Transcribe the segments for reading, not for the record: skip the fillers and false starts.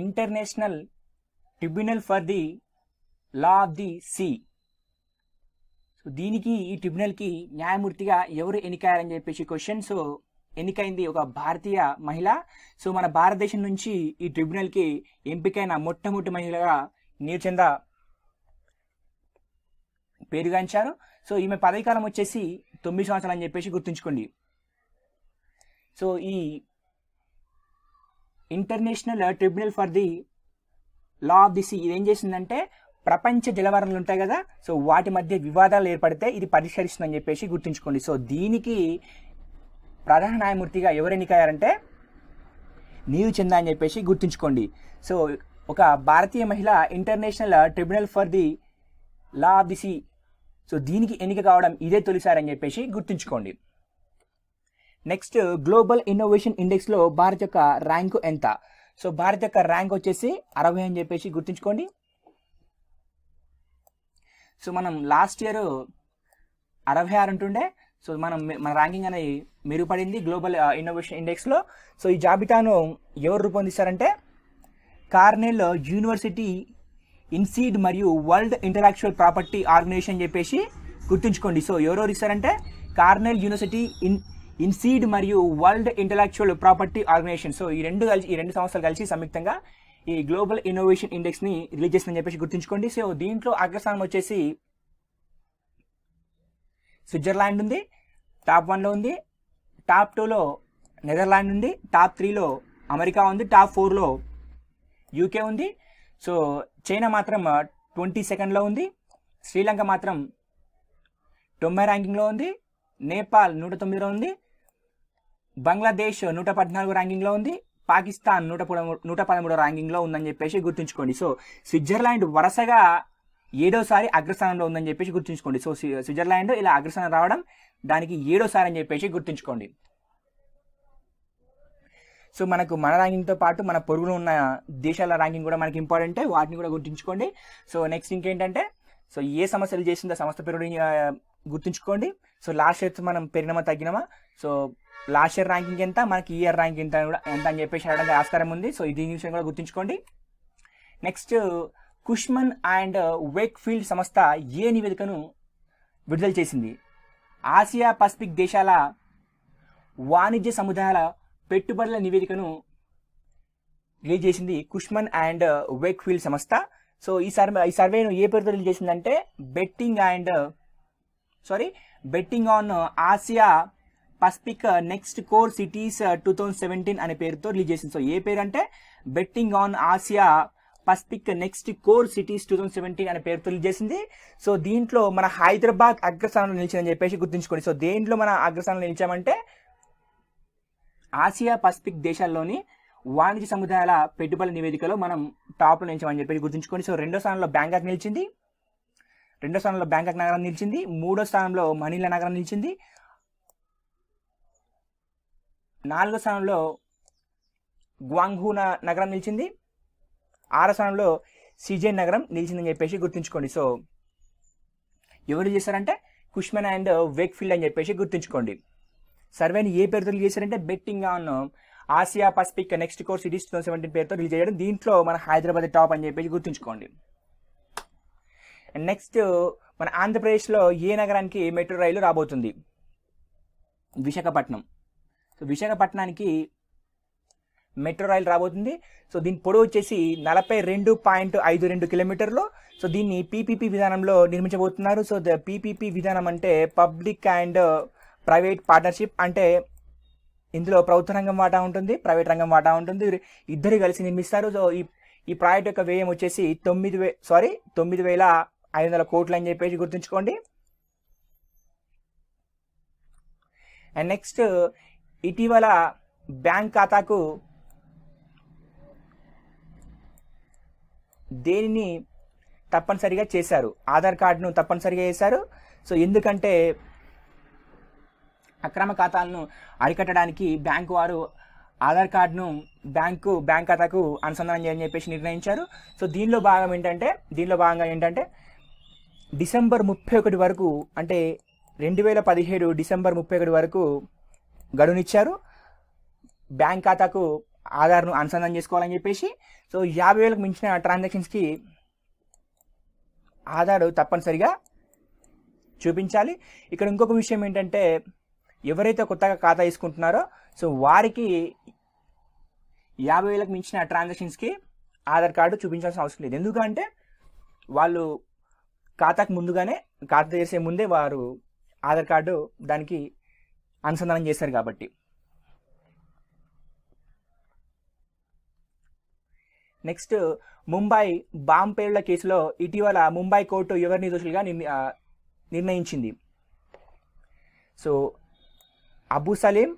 International tribunal for the law of the sea. So దీనికి ఈ ట్రిబ్యునల్కి న్యాయమూర్తిగా ఎవరు ఎన్నికయ్యారని చెప్పేసి క్వశ్చన్. సో ఎన్నికైంది ఒక భారతీయ మహిళ. సో మన భారతదేశం నుంచి ఈ ట్రిబ్యునల్కి ఎంపికైన మొట్టమొదటి మహిళగా నీరుచంద పేరుగాంచారు. సో ఈమె పదవీకాలం వచ్చేసి 9 సంవత్సరాలు అని చెప్పేసి గుర్తుంచుకోండి. సో ఈ international tribunal for the law of the sea ఇది ఏం చేసిందంటే ప్రపంచ జలవనరులు ఉంటాయి కదా, సో వాటి మధ్య వివాదాలు ఏర్పడితే ఇది పరిష్కరిస్తుందని చెప్పేసి గుర్తుంచుకోండి. సో దీనికి ప్రధాన న్యాయమూర్తిగా ఎవరు ఎన్నికయ్యారంటే నీరుచంద అని చెప్పేసి గుర్తుంచుకోండి. సో ఒక భారతీయ మహిళ international tribunal for the law of the sea, so దీనికి ఎన్నిక కావడం ఇదే తొలిసారి అని చెప్పేసి గుర్తుంచుకోండి. నెక్స్ట్ గ్లోబల్ ఇన్నోవేషన్ ఇండెక్స్లో భారత్ యొక్క ర్యాంకు ఎంత? సో భారత్ యొక్క ర్యాంక్ వచ్చేసి 60 అని చెప్పేసి గుర్తుంచుకోండి. సో మనం లాస్ట్ ఇయర్ 66 ఉంటుండే. సో మన ర్యాంకింగ్ అనేది మెరుగుపడింది గ్లోబల్ ఇన్నోవేషన్ ఇండెక్స్లో. సో ఈ జాబితాను ఎవరు రూపొందిస్తారంటే కార్నెల్ యూనివర్సిటీ ఇన్సీడ్ మరియు వరల్డ్ ఇంటలెక్చువల్ ప్రాపర్టీ ఆర్గనైజేషన్ అని చెప్పేసి గుర్తుంచుకోండి. సో ఎవరెవరు ఇస్తారంటే కార్నెల్ యూనివర్సిటీ ఇన్సీడ్ మరియు world intellectual property organization. So ఈ రెండు సంస్థలు కలిసి సంయుక్తంగా ఈ గ్లోబల్ ఇన్నోవేషన్ ఇండెక్స్ని రిలీజ్ చేస్తుందని చెప్పేసి గుర్తుంచుకోండి. సో దీంట్లో అగ్రస్థానం వచ్చేసి స్విట్జర్లాండ్ ఉంది, టాప్ 1లో ఉంది, టాప్ 2లో నెదర్లాండ్ ఉంది, టాప్ 3లో అమెరికా ఉంది, టాప్ 4లో యూకే ఉంది. సో చైనా మాత్రం 22nd ఉంది, శ్రీలంక మాత్రం 90 ర్యాంకింగ్లో ఉంది, నేపాల్ 109లో ఉంది, బంగ్లాదేశ్ 114 ర్యాంకింగ్లో ఉంది, పాకిస్తాన్ 113 ర్యాంకింగ్లో ఉందని చెప్పేసి గుర్తుంచుకోండి. సో స్విట్జర్లాండ్ వరుసగా 7వసారి అగ్రస్థానంలో ఉందని చెప్పేసి గుర్తుంచుకోండి. సో స్విట్జర్లాండ్ ఇలా అగ్రస్థానం రావడం దానికి 7వసారి అని చెప్పేసి గుర్తుంచుకోండి. సో మనకు మన ర్యాంకింగ్తో పాటు మన పొరుగులో ఉన్న దేశాల ర్యాంకింగ్ కూడా మనకి ఇంపార్టెంటే, వాటిని కూడా గుర్తుంచుకోండి. సో నెక్స్ట్ ఇంకేంటంటే సో ఏ సమస్యలు చేసిందో సంస్థ పేరు గుర్తుంచుకోండి. సో లాస్ట్ ఇయర్ మనం పెరిగినామా తగ్గినామా, సో లాస్ట్ ఇయర్ ర్యాంకింగ్ ఎంత, మనకి ఈ ఇయర్ ర్యాంకింగ్ ఎంత అని చెప్పేసి అడగడానికి ఆస్కారం ఉంది. సో ఇది విషయం కూడా గుర్తుంచుకోండి. నెక్స్ట్ కుష్మన్ అండ్ వేక్ఫీల్డ్ సంస్థ ఏ నివేదికను విడుదల చేసింది? ఆసియా పసిఫిక్ దేశాల వాణిజ్య సముదాయాల పెట్టుబడుల నివేదికను రిలీజ్ చేసింది కుష్మన్ అండ్ వేక్ఫీల్డ్ సంస్థ. సో ఈ సర్వేను ఏ పేరుతో రిలీజ్ చేసిందంటే betting on Asia Pacific next core cities 2017 అనే పేరుతో రిలీజ్ చేసింది. సో ఏ పేరు అంటే betting on Asia Pacific next core cities 2017 అనే పేరుతో రిలీజ్ చేసింది. సో దీంట్లో మన హైదరాబాద్ అగ్రస్థానంలో నిలిచిందని చెప్పేసి గుర్తుంచుకోండి. సో దేంట్లో మన అగ్రస్థానంలో నిలిచామంటే ఆసియా పసిఫిక్ దేశాల్లోని వాణిజ్య సముదాయాల పెట్టుబడుల నివేదికలో మనం టాప్లో నిలిచామని చెప్పేసి గుర్తుంచుకోండి. సో రెండో స్థానంలో బ్యాంకాక్ నిలిచింది, నగరం నిలిచింది. 3వ స్థానంలో మనీలా నగరం నిలిచింది. 4వ స్థానంలో గ్వాంగ్హూ నగరం నిలిచింది. 6వ స్థానంలో సిజెన్ నగరం నిలిచిందని చెప్పేసి గుర్తుంచుకోండి. సో ఎవరు చేశారంటే కుష్మన్ అండ్ వేక్ఫీల్డ్ అని చెప్పేసి గుర్తుంచుకోండి. సర్వేని ఏ పేరుతో రిలీజ్ చేశారంటే betting on Asia Pacific next core cities 2017 పేరుతో రిలీజ్ చేయడం. దీంట్లో మన హైదరాబాద్ టాప్ అని చెప్పేసి గుర్తుంచుకోండి. నెక్స్ట్ మన ఆంధ్రప్రదేశ్లో ఏ నగరానికి మెట్రో రైలు రాబోతుంది? విశాఖపట్నం. సో విశాఖపట్నానికి మెట్రో రైలు రాబోతుంది. సో దీని పొడవు వచ్చేసి 42.52 కిలోమీటర్లు. సో దీన్ని పీపీపీ విధానంలో నిర్మించబోతున్నారు. సో పీపీపీ విధానం అంటే పబ్లిక్ అండ్ ప్రైవేట్ పార్ట్నర్షిప్, అంటే ఇందులో ప్రభుత్వ రంగం వాటా ఉంటుంది, ప్రైవేట్ రంగం వాటా ఉంటుంది, ఇద్దరు కలిసి నిర్మిస్తారు. సో ఈ ప్రాజెక్ట్ యొక్క వ్యయం వచ్చేసి 9,500 కోట్లు అని చెప్పేసి గుర్తుంచుకోండి. అండ్ నెక్స్ట్ ఇటీవల బ్యాంక్ ఖాతాకు దేనిని తప్పనిసరిగా చేశారు? ఆధార్ కార్డును తప్పనిసరిగా చేశారు. సో ఎందుకంటే అక్రమ ఖాతాలను అరికట్టడానికి బ్యాంకు వారు ఆధార్ కార్డును బ్యాంక్ ఖాతాకు అనుసంధానం చేయాలని చెప్పేసి నిర్ణయించారు. సో దీనిలో భాగంగా ఏంటంటే డిసెంబర్ 31 వరకు, అంటే 2017 డిసెంబర్ 31 వరకు గడువునిచ్చారు బ్యాంక్ ఖాతాకు ఆధార్ను అనుసంధానం చేసుకోవాలని చెప్పేసి. సో 50,000కు మించిన ట్రాన్సాక్షన్స్కి ఆధార్ తప్పనిసరిగా చూపించాలి. ఇక్కడ ఇంకొక విషయం ఏంటంటే ఎవరైతే కొత్తగా ఖాతా తీసుకుంటున్నారో సో వారికి 50,000కు మించిన ట్రాన్సాక్షన్స్కి ఆధార్ కార్డు చూపించాల్సిన అవసరం లేదు. ఎందుకంటే వాళ్ళు ఖాతాకు ముందుగానే ఖాతా చేసే ముందే వారు ఆధార్ కార్డు దానికి అనుసంధానం చేస్తారు కాబట్టి. నెక్స్ట్ ముంబై బాంబు పేలుళ్ల కేసులో ఇటీవల ముంబై కోర్టు ఎవరిని దోషులుగా నిర్ణయించింది. సో అబూ సలీం,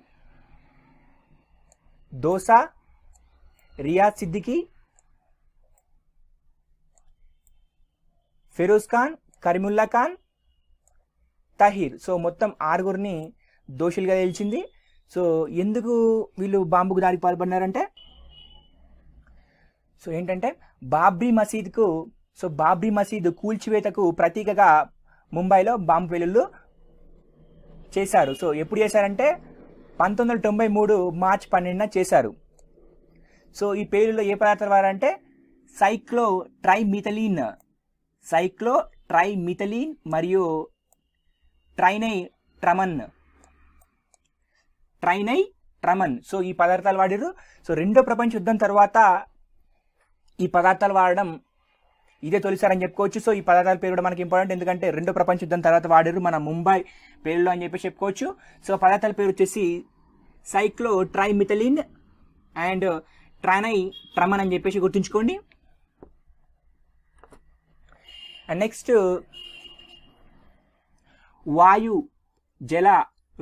దోసా, రియాజ్ సిద్దికి, ఫిరోజ్ ఖాన్, కరీముల్లా ఖాన్, తహీర్. సో మొత్తం 6గురిని దోషులుగా తేల్చింది. సో ఎందుకు వీళ్ళు బాంబుకు దారికి పాల్పడినారంటే సో ఏంటంటే బాబ్రీ మసీద్ కూల్చివేతకు ప్రతీకగా ముంబైలో బాంబు పేలుళ్లు చేశారు. సో ఎప్పుడు చేశారంటే 1993 మార్చి 12న చేశారు. సో ఈ పేలుల్లో ఏ పదార్థాలు వారంటే సైక్లోట్రైమిథలిన్ మరియు ట్రైనైట్రమన్. సో ఈ పదార్థాలు వాడారు. సో రెండో ప్రపంచ యుద్ధం తర్వాత ఈ పదార్థాలు వాడడం ఇదే తొలిసారి అని చెప్పుకోవచ్చు. సో ఈ పదార్థాల పేరు కూడా మనకి ఇంపార్టెంట్, ఎందుకంటే రెండో ప్రపంచ యుద్ధం తర్వాత వాడారు మన ముంబై పేరులో అని చెప్పి చెప్పుకోవచ్చు. సో పదార్థాల పేరు వచ్చేసి సైక్లోట్రైమిథలిన్ అండ్ ట్రైనైట్రమన్ అని చెప్పేసి గుర్తుంచుకోండి. అండ్ నెక్స్ట్ వాయు, జల,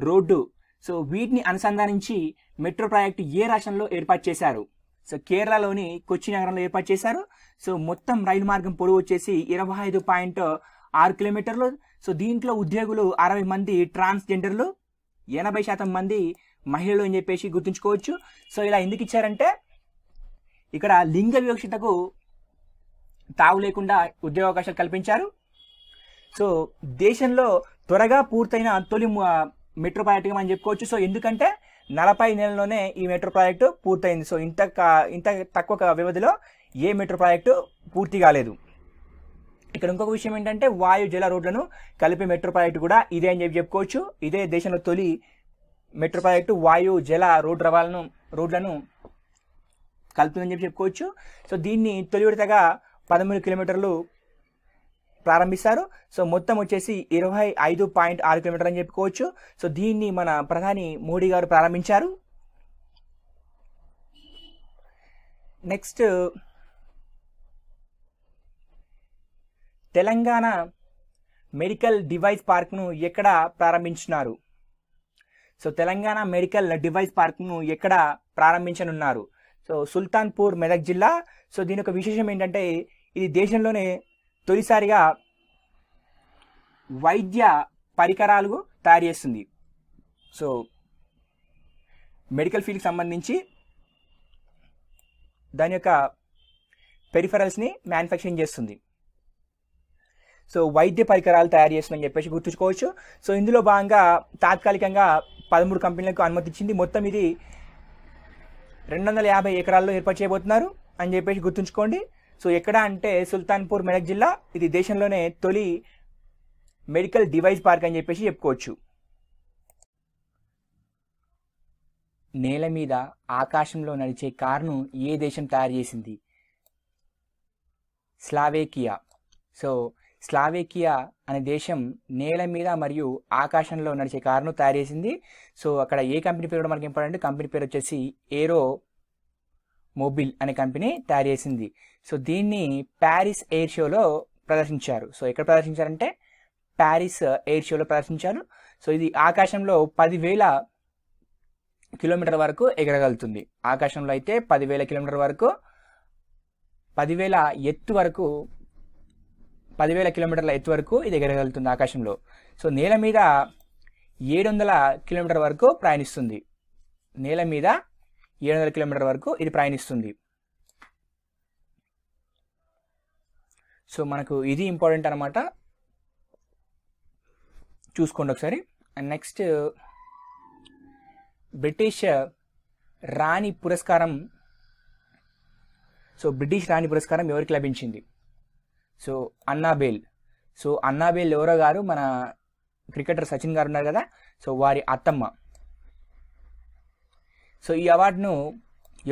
రోడ్డు. సో వీటిని అనుసంధానించి మెట్రో ప్రాజెక్టు ఏ రాష్ట్రంలో ఏర్పాటు చేశారు? సో కేరళలోని కొచ్చి నగరంలో ఏర్పాటు చేశారు. సో మొత్తం రైలు మార్గం పొడవు వచ్చేసి 25.6 కిలోమీటర్లు. సో దీంట్లో ఉద్యోగులు 60 మంది ట్రాన్స్జెండర్లు, 80% మంది మహిళలు అని చెప్పేసి గుర్తుంచుకోవచ్చు. సో ఇలా ఎందుకు ఇచ్చారంటే ఇక్కడ లింగ వివక్షతకు తావు లేకుండా ఉద్యోగ అవకాశాలు కల్పించారు. సో దేశంలో త్వరగా పూర్తయిన తొలి మెట్రో ప్రాజెక్టుగా మనం చెప్పుకోవచ్చు. సో ఎందుకంటే 40 నెలల్లోనే ఈ మెట్రో ప్రాజెక్టు పూర్తయింది. సో ఇంత తక్కువ వ్యవధిలో ఏ మెట్రో ప్రాజెక్టు పూర్తి కాలేదు. ఇక్కడ ఇంకొక విషయం ఏంటంటే వాయు, జల, రోడ్లను కలిపే మెట్రో ప్రాజెక్టు కూడా ఇదే అని చెప్పి చెప్పుకోవచ్చు. ఇదే దేశంలో తొలి మెట్రో ప్రాజెక్టు వాయు, జల, రోడ్లను కలుపుతుందని చెప్పి చెప్పుకోవచ్చు. సో దీన్ని తొలి విడతగా 13 కిలోమీటర్లు ప్రారంభిస్తారు. సో మొత్తం వచ్చేసి 25.6 కిలోమీటర్లు అని చెప్పుకోవచ్చు. సో దీన్ని మన ప్రధాని మోడీ గారు ప్రారంభించారు. నెక్స్ట్ తెలంగాణ మెడికల్ డివైస్ పార్క్ను ఎక్కడ ప్రారంభించినారు? సో తెలంగాణ మెడికల్ డివైస్ పార్క్ను ఎక్కడ ప్రారంభించనున్నారు? సో సుల్తాన్పూర్, మెదక్ జిల్లా. సో దీని యొక్క విశేషం ఏంటంటే ఇది దేశంలోనే తొలిసారిగా వైద్య పరికరాలు తయారు చేస్తుంది. సో మెడికల్ ఫీల్డ్కి సంబంధించి దాని యొక్క పెరిఫరల్స్ని మ్యానుఫ్యాక్చరింగ్ చేస్తుంది. సో వైద్య పరికరాలు తయారు చేస్తుందని చెప్పేసి గుర్తుంచుకోవచ్చు. సో ఇందులో భాగంగా తాత్కాలికంగా 13 కంపెనీలకు అనుమతి ఇచ్చింది. మొత్తం ఇది 250 ఎకరాల్లో ఏర్పాటు చేయబోతున్నారు అని చెప్పేసి గుర్తుంచుకోండి. సో ఎక్కడ అంటే సుల్తాన్పూర్, మెదక్ జిల్లా. ఇది దేశంలోనే తొలి మెడికల్ డివైస్ పార్క్ అని చెప్పేసి చెప్పుకోవచ్చు. నేల మీద, ఆకాశంలో నడిచే కారును ఏ దేశం తయారు చేసింది? స్లావేకియా. సో స్లావేకియా అనే దేశం నేల మీద మరియు ఆకాశంలో నడిచే కారును తయారు చేసింది. సో అక్కడ ఏ కంపెనీ పేరు కూడా మనకి ఇంపార్టెంట్. కంపెనీ పేరు వచ్చేసి ఏరో మొబిల్ అనే కంపెనీ తయారు చేసింది. సో దీన్ని ప్యారిస్ ఎయిర్ షోలో ప్రదర్శించారు. సో ఎక్కడ ప్రదర్శించారంటే ప్యారిస్ ఎయిర్ షోలో ప్రదర్శించారు. సో ఇది ఆకాశంలో 10,000 కిలోమీటర్ వరకు ఎగరగలుగుతుంది. ఆకాశంలో అయితే 10,000 కిలోమీటర్ వరకు 10,000 కిలోమీటర్ల ఎత్తు వరకు ఇది ఎగరగలుగుతుంది ఆకాశంలో. సో నేల మీద 700 కిలోమీటర్ వరకు ప్రయాణిస్తుంది. నేల మీద 700 కిలోమీటర్ వరకు ఇది ప్రయాణిస్తుంది. సో మనకు ఇది ఇంపార్టెంట్ అనమాట, చూసుకోండి ఒకసారి. అండ్ నెక్స్ట్ బ్రిటిష్ రాణి పురస్కారం సో బ్రిటిష్ రాణి పురస్కారం ఎవరికి లభించింది? సో అన్నాబేల్. సో అన్నాబేల్ ఎవరో గారు మన క్రికెటర్ సచిన్ గారు ఉన్నారు కదా, సో వారి అత్తమ్మ. సో ఈ అవార్డును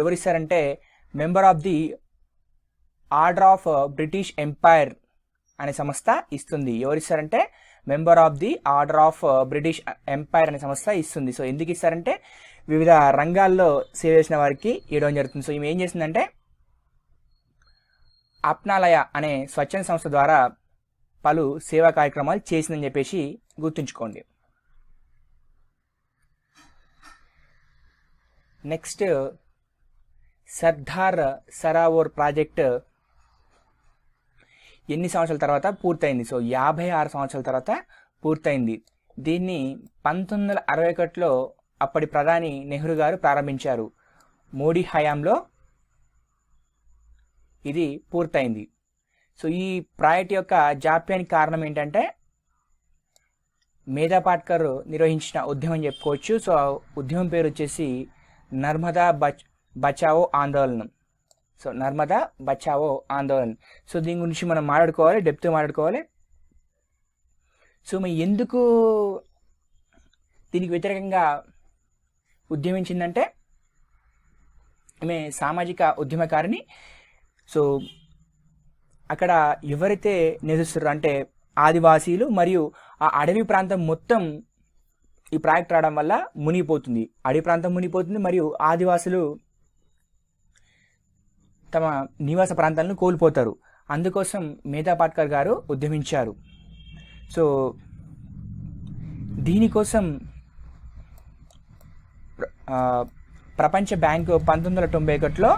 ఎవరిస్తారంటే member of the order of British Empire అనే సంస్థ ఇస్తుంది. ఎవరిస్తారంటే member of the order of British Empire అనే సంస్థ ఇస్తుంది. సో ఎందుకు ఇస్తారంటే వివిధ రంగాల్లో సేవ చేసిన వారికి ఇవ్వడం జరుగుతుంది. సో ఈమె ఏం చేసిందంటే అప్నాలయ అనే స్వచ్ఛంద సంస్థ ద్వారా పలు సేవా కార్యక్రమాలు చేసిందని చెప్పేసి గుర్తుంచుకోండి. నెక్స్ట్ సర్దార్ సరోవర్ ప్రాజెక్ట్ ఎన్ని సంవత్సరాల తర్వాత పూర్తయింది? సో 56 సంవత్సరాల తర్వాత పూర్తయింది. దీన్ని 1961లో అప్పటి ప్రధాని నెహ్రూ గారు ప్రారంభించారు. మోడీ హయాంలో ఇది పూర్తయింది. సో ఈ ప్రాజెక్ట్ యొక్క జాప్యానికి కారణం ఏంటంటే మేధా పాట్కర్ నిర్వహించిన ఉద్యమం చెప్పుకోవచ్చు. సో ఉద్యమం పేరు వచ్చేసి నర్మదా బచావో ఆందోళనం. సో నర్మదా బచావో ఆందోళన్. సో దీని గురించి మనం మాట్లాడుకోవాలి, డెప్త్ మాట్లాడుకోవాలి. సో మరి ఎందుకు దీనికి వ్యతిరేకంగా ఉద్యమించిందంటే ఆమె సామాజిక ఉద్యమకారిని. సో అక్కడ ఎవరైతే నివసిస్తారో అంటే ఆదివాసీలు మరియు ఆ అడవి ప్రాంతం మొత్తం ఈ ప్రాజెక్ట్ రావడం వల్ల మునిగిపోతుంది. అడవి ప్రాంతం మునిగిపోతుంది మరియు ఆదివాసులు తమ నివాస ప్రాంతాలను కోల్పోతారు. అందుకోసం మేధా పాట్కర్ గారు ఉద్యమించారు. సో దీనికోసం ప్రపంచ బ్యాంకు 1991లో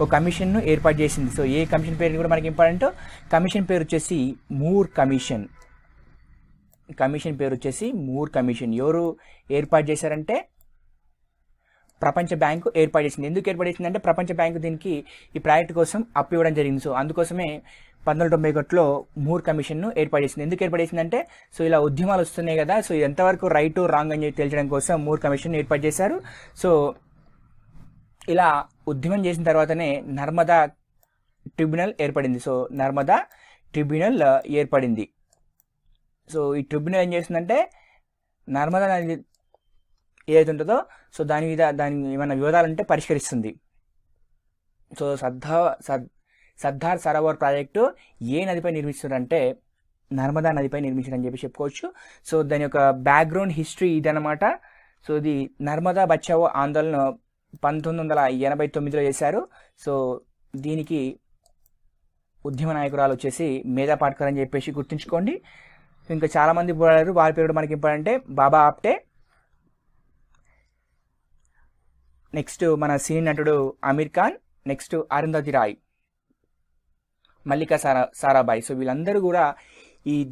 ఒక కమిషన్ను ఏర్పాటు చేసింది. సో ఏ కమిషన్ పేరు కూడా మనకి ఇంపార్టెంట్. కమిషన్ పేరు వచ్చేసి మూర్ కమిషన్. కమిషన్ పేరు వచ్చేసి మూర్ కమిషన్. ఎవరు ఏర్పాటు చేశారంటే ప్రపంచ బ్యాంకు ఏర్పాటు చేసింది. ఎందుకు ఏర్పాటు చేసింది అంటే ప్రపంచ బ్యాంకు దీనికి ఈ ప్రాజెక్ట్ కోసం అప్పు ఇవ్వడం జరిగింది. సో అందుకోసమే 1991లో మూర్ కమిషన్ను ఏర్పాటు చేసింది. ఎందుకు ఏర్పాటు చేసిందంటే సో ఇలా ఉద్యమాలు వస్తున్నాయి కదా, సో ఇది ఎంతవరకు రైట్ రాంగ్ అని తేల్చడం కోసం మూర్ కమిషన్ ఏర్పాటు చేశారు. సో ఇలా ఉద్యమం చేసిన తర్వాతనే నర్మదా ట్రిబ్యునల్ ఏర్పడింది. సో నర్మదా ట్రిబ్యునల్ ఏర్పడింది. సో ఈ ట్రిబ్యునల్ ఏం చేస్తుందంటే నర్మదా నది ఏదైతే ఉంటుందో సో దాని ఏమైనా వివాదాలు ఉంటే పరిష్కరిస్తుంది. సో సర్దార్ సరోవర్ ప్రాజెక్టు ఏ నదిపై నిర్మిస్తున్నారంటే నర్మదా నదిపై నిర్మించారని చెప్పి చెప్పుకోవచ్చు. సో దాని యొక్క బ్యాక్గ్రౌండ్ హిస్టరీ ఇదన్నమాట. సో ఇది నర్మదా బచావో ఆందోళన 1989లో చేశారు. సో దీనికి ఉద్యమ నాయకురాలు వచ్చేసి మేధా పాట్కర్ అని చెప్పేసి గుర్తుంచుకోండి. ఇంకా చాలామంది పోరాడారు, వారి పేరు మనకి ఇంపార్టెంటే బాబా ఆప్టే. నెక్స్ట్ మన సినీ నటుడు అమీర్ ఖాన్, నెక్స్ట్ అరుంధతి రాయ్, మల్లికా సారాభాయ్. సో వీళ్ళందరూ కూడా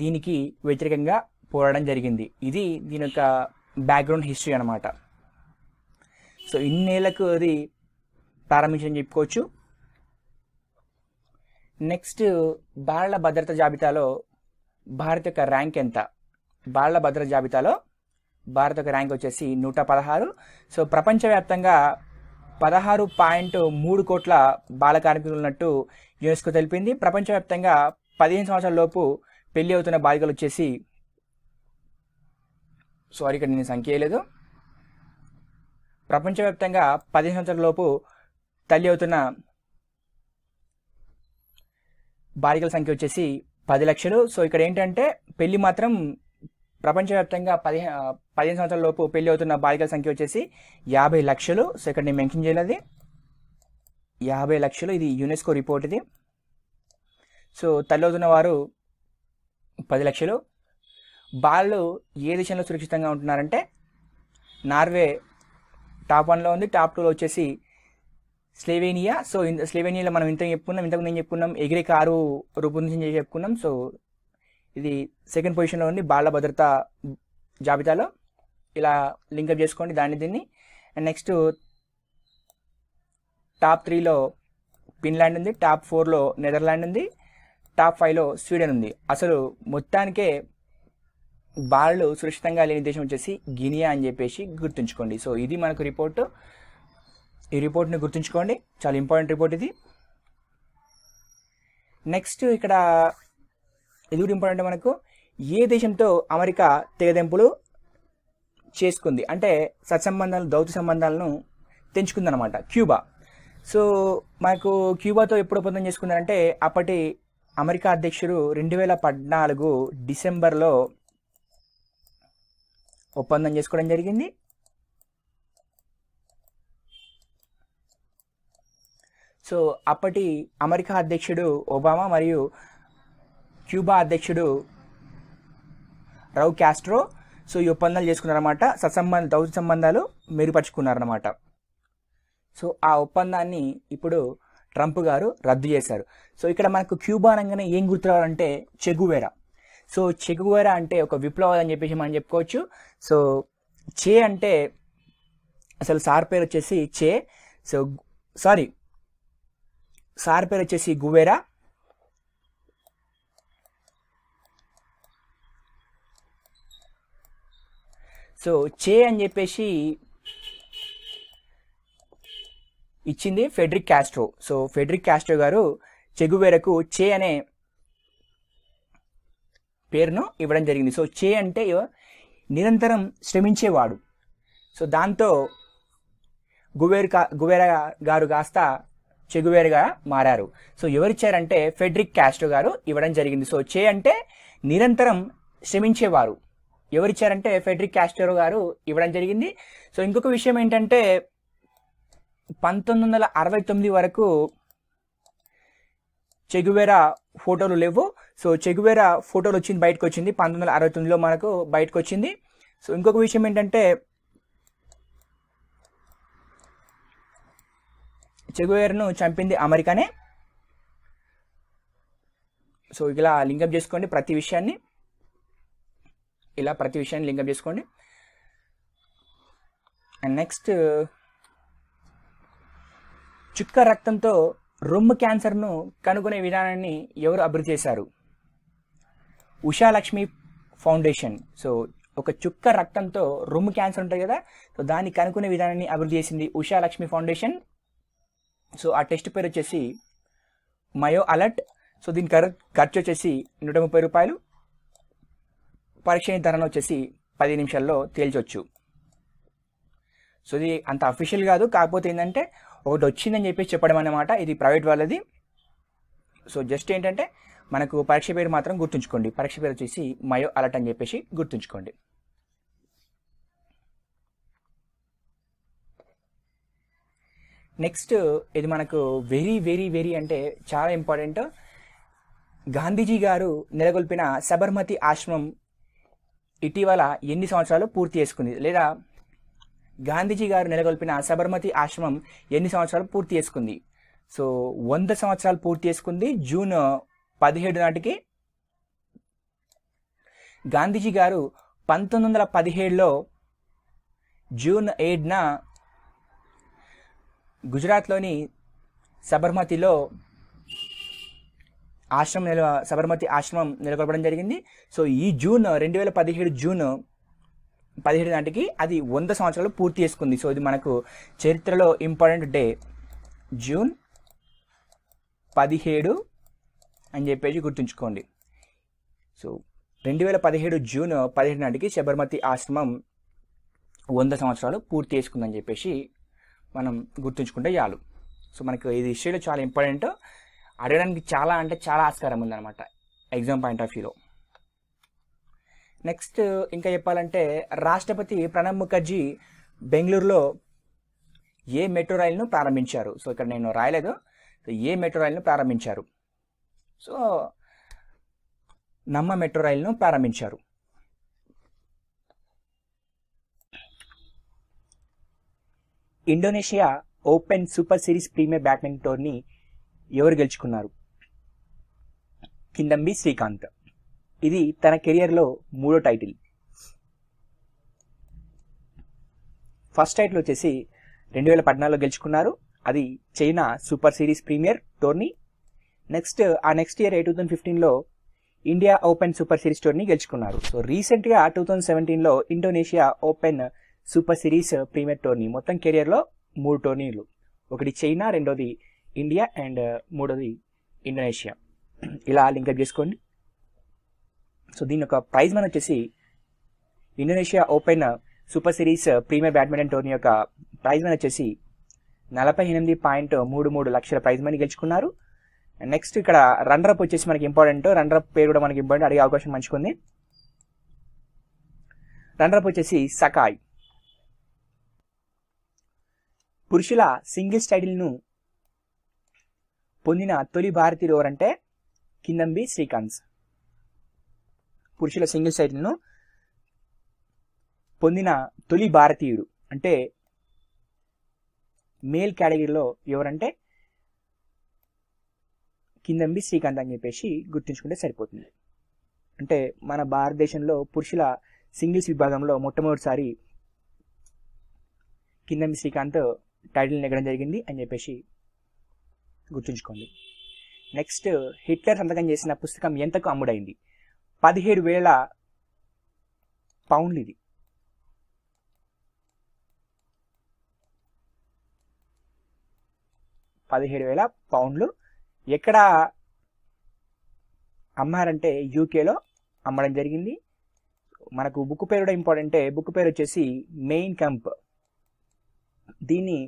దీనికి వ్యతిరేకంగా పోరాడడం జరిగింది. ఇది దీని యొక్క బ్యాక్గ్రౌండ్ హిస్టరీ అనమాట. సో ఇన్నేళ్లకు అది ప్రారంభించని చెప్పుకోవచ్చు. నెక్స్ట్ బాలల భద్రత జాబితాలో భారత్ యొక్క ర్యాంక్ ఎంత? బాలల భద్రత జాబితాలో భారత్ యొక్క ర్యాంక్ వచ్చేసి 116. సో ప్రపంచవ్యాప్తంగా 16.3 కోట్ల బాల కార్మికులు ఉన్నట్టు యునెస్కో తెలిపింది. ప్రపంచవ్యాప్తంగా 15 సంవత్సరాల లోపు పెళ్లి అవుతున్న బాలికలు వచ్చేసి ఇక్కడ నేను సంఖ్య లేదు. ప్రపంచవ్యాప్తంగా 15 సంవత్సరాల లోపు తల్లి అవుతున్న బాలికల సంఖ్య వచ్చేసి 10 లక్షలు. సో ఇక్కడ ఏంటంటే పెళ్లి మాత్రం ప్రపంచవ్యాప్తంగా 15 సంవత్సరాల లోపు పెళ్లి అవుతున్న బాలికల సంఖ్య వచ్చేసి 50 లక్షలు. సో ఇక్కడ నేను మెన్షన్ చేయలేదు, 50 లక్షలు. ఇది యునెస్కో రిపోర్ట్ ఇది. సో తల్లి అవుతున్న వారు 10 లక్షలు. బాలలు ఏ దేశంలో సురక్షితంగా ఉంటున్నారంటే నార్వే టాప్ 1లో ఉంది. టాప్ 2లో వచ్చేసి స్లోవేనియా. సో స్లోవేనియాలో మనం ఇంతకు నేను చెప్పుకున్నాం ఎగిరే కారు రూపొందించి చెప్పుకున్నాం. సో ఇది సెకండ్ పొజిషన్లో ఉంది బాల భద్రత జాబితాలో. ఇలా లింకప్ చేసుకోండి దీన్ని. అండ్ నెక్స్ట్ టాప్ 3లో ఫిన్లాండ్ ఉంది, టాప్ 4లో నెదర్లాండ్ ఉంది, టాప్ 5లో స్వీడన్ ఉంది. అసలు మొత్తానికే బాలలు సురక్షితంగా లేని దేశం వచ్చేసి గినియా అని చెప్పేసి గుర్తుంచుకోండి. సో ఇది మనకు రిపోర్టు. ఈ రిపోర్ట్ని గుర్తుంచుకోండి, చాలా ఇంపార్టెంట్ రిపోర్ట్ ఇది. నెక్స్ట్ ఇక్కడ ఇది కూడా ఇంపార్టెంట్ మనకు, ఏ దేశంతో అమెరికా తెగదెంపులు చేసుకుంది అంటే సత్సంబంధాలు దౌత్య సంబంధాలను తెంచుకుందనమాట, క్యూబా. సో మనకు క్యూబాతో ఎప్పుడు ఒప్పందం చేసుకున్నారంటే అప్పటి అమెరికా అధ్యక్షుడు 2014 డిసెంబర్లో ఒప్పందం చేసుకోవడం జరిగింది. సో అప్పటి అమెరికా అధ్యక్షుడు ఒబామా మరియు క్యూబా అధ్యక్షుడు రౌల్ కాస్ట్రో సో ఈ ఒప్పందాలు చేసుకున్నారన్నమాట, దౌత్య సంబంధాలు మెరుగుపరుచుకున్నారన్నమాట. సో ఆ ఒప్పందాన్ని ఇప్పుడు ట్రంప్ గారు రద్దు చేశారు. సో ఇక్కడ మనకు క్యూబా అనగానే ఏం గుర్తు రావాలంటే చెగువేరా. సో చెగువేరా అంటే ఒక విప్లవాది అని చెప్పేసి మనం చెప్పుకోవచ్చు. సో చే అంటే అసలు సార్ పేరు వచ్చేసి చే, సో సార్ పేరు వచ్చేసి గువేరా. సో చే అని చెప్పేసి ఇచ్చింది Fidel Castro. So Fidel Castro గారు చెగువేరకు చే అనే పేరును ఇవ్వడం జరిగింది. సో చే అంటే నిరంతరం శ్రమించేవాడు. సో దాంతో గువేరా గారు కాస్త చెగువేరగా మారారు. సో ఎవరిచ్చారంటే ఫెడ్రిక్ కాస్ట్రో గారు ఇవ్వడం జరిగింది. సో చే అంటే నిరంతరం శ్రమించేవారు, ఎవరిచ్చారంటే ఫెడ్రిక్ కాస్ట్రో గారు ఇవ్వడం జరిగింది. సో ఇంకొక విషయం ఏంటంటే 1969 వరకు చెగువేరా ఫోటోలు లేవు. సో చెగువేరా ఫోటోలు బయటకు వచ్చింది 1969లో మనకు బయటకు వచ్చింది. సో ఇంకొక విషయం ఏంటంటే చెగువేరాను చంపింది అమెరికానే. సో ఇలా లింకప్ చేసుకోండి ప్రతి విషయాన్ని, లింకప్ చేసుకోండి. అండ్ నెక్స్ట్, చుక్క రక్తంతో రొమ్ము క్యాన్సర్ను కనుగొనే విధానాన్ని ఎవరు అభివృద్ధి చేశారు? ఉషా లక్ష్మి ఫౌండేషన్. సో ఒక చుక్క రక్తంతో రొమ్ము క్యాన్సర్ ఉంటుంది కదా, సో దాన్ని కనుక్కునే విధానాన్ని అభివృద్ధి చేసింది ఉషా లక్ష్మి ఫౌండేషన్. సో ఆ టెస్ట్ పేరు వచ్చేసి మయో అలర్ట్. సో దీని ఖర్చు వచ్చేసి 130 రూపాయలు. పరీక్ష ధరను వచ్చేసి 10 నిమిషాల్లో తేల్చొచ్చు. సో ఇది అంత అఫీషియల్ కాదు, కాకపోతే ఏంటంటే ఒకటి వచ్చిందని చెప్పేసి చెప్పడం అన్నమాట. ఇది ప్రైవేట్ వాళ్ళది. సో జస్ట్ ఏంటంటే మనకు పరీక్ష పేరు మాత్రం గుర్తుంచుకోండి. పరీక్ష పేరు వచ్చేసి మయో అలర్ట్ అని చెప్పేసి గుర్తుంచుకోండి. నెక్స్ట్, ఇది మనకు వెరీ వెరీ వెరీ అంటే చాలా ఇంపార్టెంట్. గాంధీజీ గారు నెలకొల్పిన సబర్మతి ఆశ్రమం ఇటీవల ఎన్ని సంవత్సరాలు పూర్తి చేసుకుంది? లేదా గాంధీజీ గారు నెలకొల్పిన సబర్మతి ఆశ్రమం ఎన్ని సంవత్సరాలు పూర్తి చేసుకుంది? సో 100 సంవత్సరాలు పూర్తి చేసుకుంది. జూన్ 17 నాటికి గాంధీజీ గారు 1917లో జూన్ 8న గుజరాత్లోని సబర్మతిలో సబర్మతి ఆశ్రమం నెలకొల్పడం జరిగింది. సో ఈ 2017 జూన్ 17 నాటికి అది 100 సంవత్సరాలు పూర్తి చేసుకుంది. సో ఇది మనకు చరిత్రలో ఇంపార్టెంట్ డే, జూన్ 17 అని చెప్పేసి గుర్తుంచుకోండి. సో 2017 జూన్ 17 నాటికి సబర్మతి ఆశ్రమం 100 సంవత్సరాలు పూర్తి చేసుకుందని చెప్పేసి మనం గుర్తుంచుకుంటే చాలు. సో మనకు ఇది హిస్టరీలో చాలా ఇంపార్టెంట్, అడగడానికి చాలా అంటే చాలా ఆస్కారం ఉందన్నమాట ఎగ్జామ్ పాయింట్ ఆఫ్ వ్యూలో. నెక్స్ట్ ఇంకా చెప్పాలంటే రాష్ట్రపతి ప్రణబ్ ముఖర్జీ బెంగళూరులో ఏ మెట్రో రైలును ప్రారంభించారు? సో ఇక్కడ నేను రాయలేదు, ఏ మెట్రో రైలును ప్రారంభించారు? సో నమ్మ మెట్రో రైలును ప్రారంభించారు. Indonesia open super series premier badminton tourney ఎవరు గెలుచుకున్నారు? కిందంబి శ్రీకాంత్. ఇది తన కెరియర్లో 3వ టైటిల్. ఫస్ట్ టైటిల్ వచ్చేసి 2014లో గెలుచుకున్నారు, అది China super series premier tourney. Next year 2015లో India open super series tourney గెలుచుకున్నారు. సో రీసెంట్గా 2017లో Indonesia open super series premier tourney. మొత్తం కెరియర్లో 3 టోర్నీలు, ఒకటి చైనా, రెండోది ఇండియా అండ్ మూడోది ఇండోనేషియా. ఇలా లింకప్ చేసుకోండి. సో దీని యొక్క ప్రైజ్ మనీ వచ్చేసి Indonesia open super series premier badminton tourney యొక్క ప్రైజ్ మనీ వచ్చేసి 48.33 లక్షల ప్రైజ్ మనీ గెలుచుకున్నారు. నెక్స్ట్ ఇక్కడ రన్నరప్ వచ్చేసి మనకి ఇంపార్టెంట్, రన్నరప్ పేరు కూడా మనకి ఇంపార్టెంట్, అడిగే అవకాశం మంచిగా ఉంది. రన్నరప్ వచ్చేసి సకాయ్. పురుషుల సింగిల్స్ టైటిల్ను పొందిన తొలి భారతీయుడు ఎవరంటే కిందంబి శ్రీకాంత్. పురుషుల సింగిల్స్ టైటిల్ను పొందిన తొలి భారతీయుడు అంటే మేల్ కేటగిరీలో ఎవరంటే కిందంబి శ్రీకాంత్ అని చెప్పేసి గుర్తుంచుకుంటే సరిపోతుంది. అంటే మన భారతదేశంలో పురుషుల సింగిల్స్ విభాగంలో మొట్టమొదటిసారి కిందంబి శ్రీకాంత్ టైటిల్ నెగ్గడం జరిగింది అని చెప్పేసి గుర్తుంచుకోండి. నెక్స్ట్ హిట్లర్ సంతకం చేసిన పుస్తకం ఎంతకు అమ్ముడైంది? 17,000 పౌండ్లు. ఇది 17,000 పౌండ్లు. ఎక్కడ అమ్మారంటే యూకేలో అమ్మడం జరిగింది. మనకు బుక్ పేరు కూడా ఇంపార్టెంటే. బుక్ పేరు వచ్చేసి మెయిన్ కంప్. దీన్ని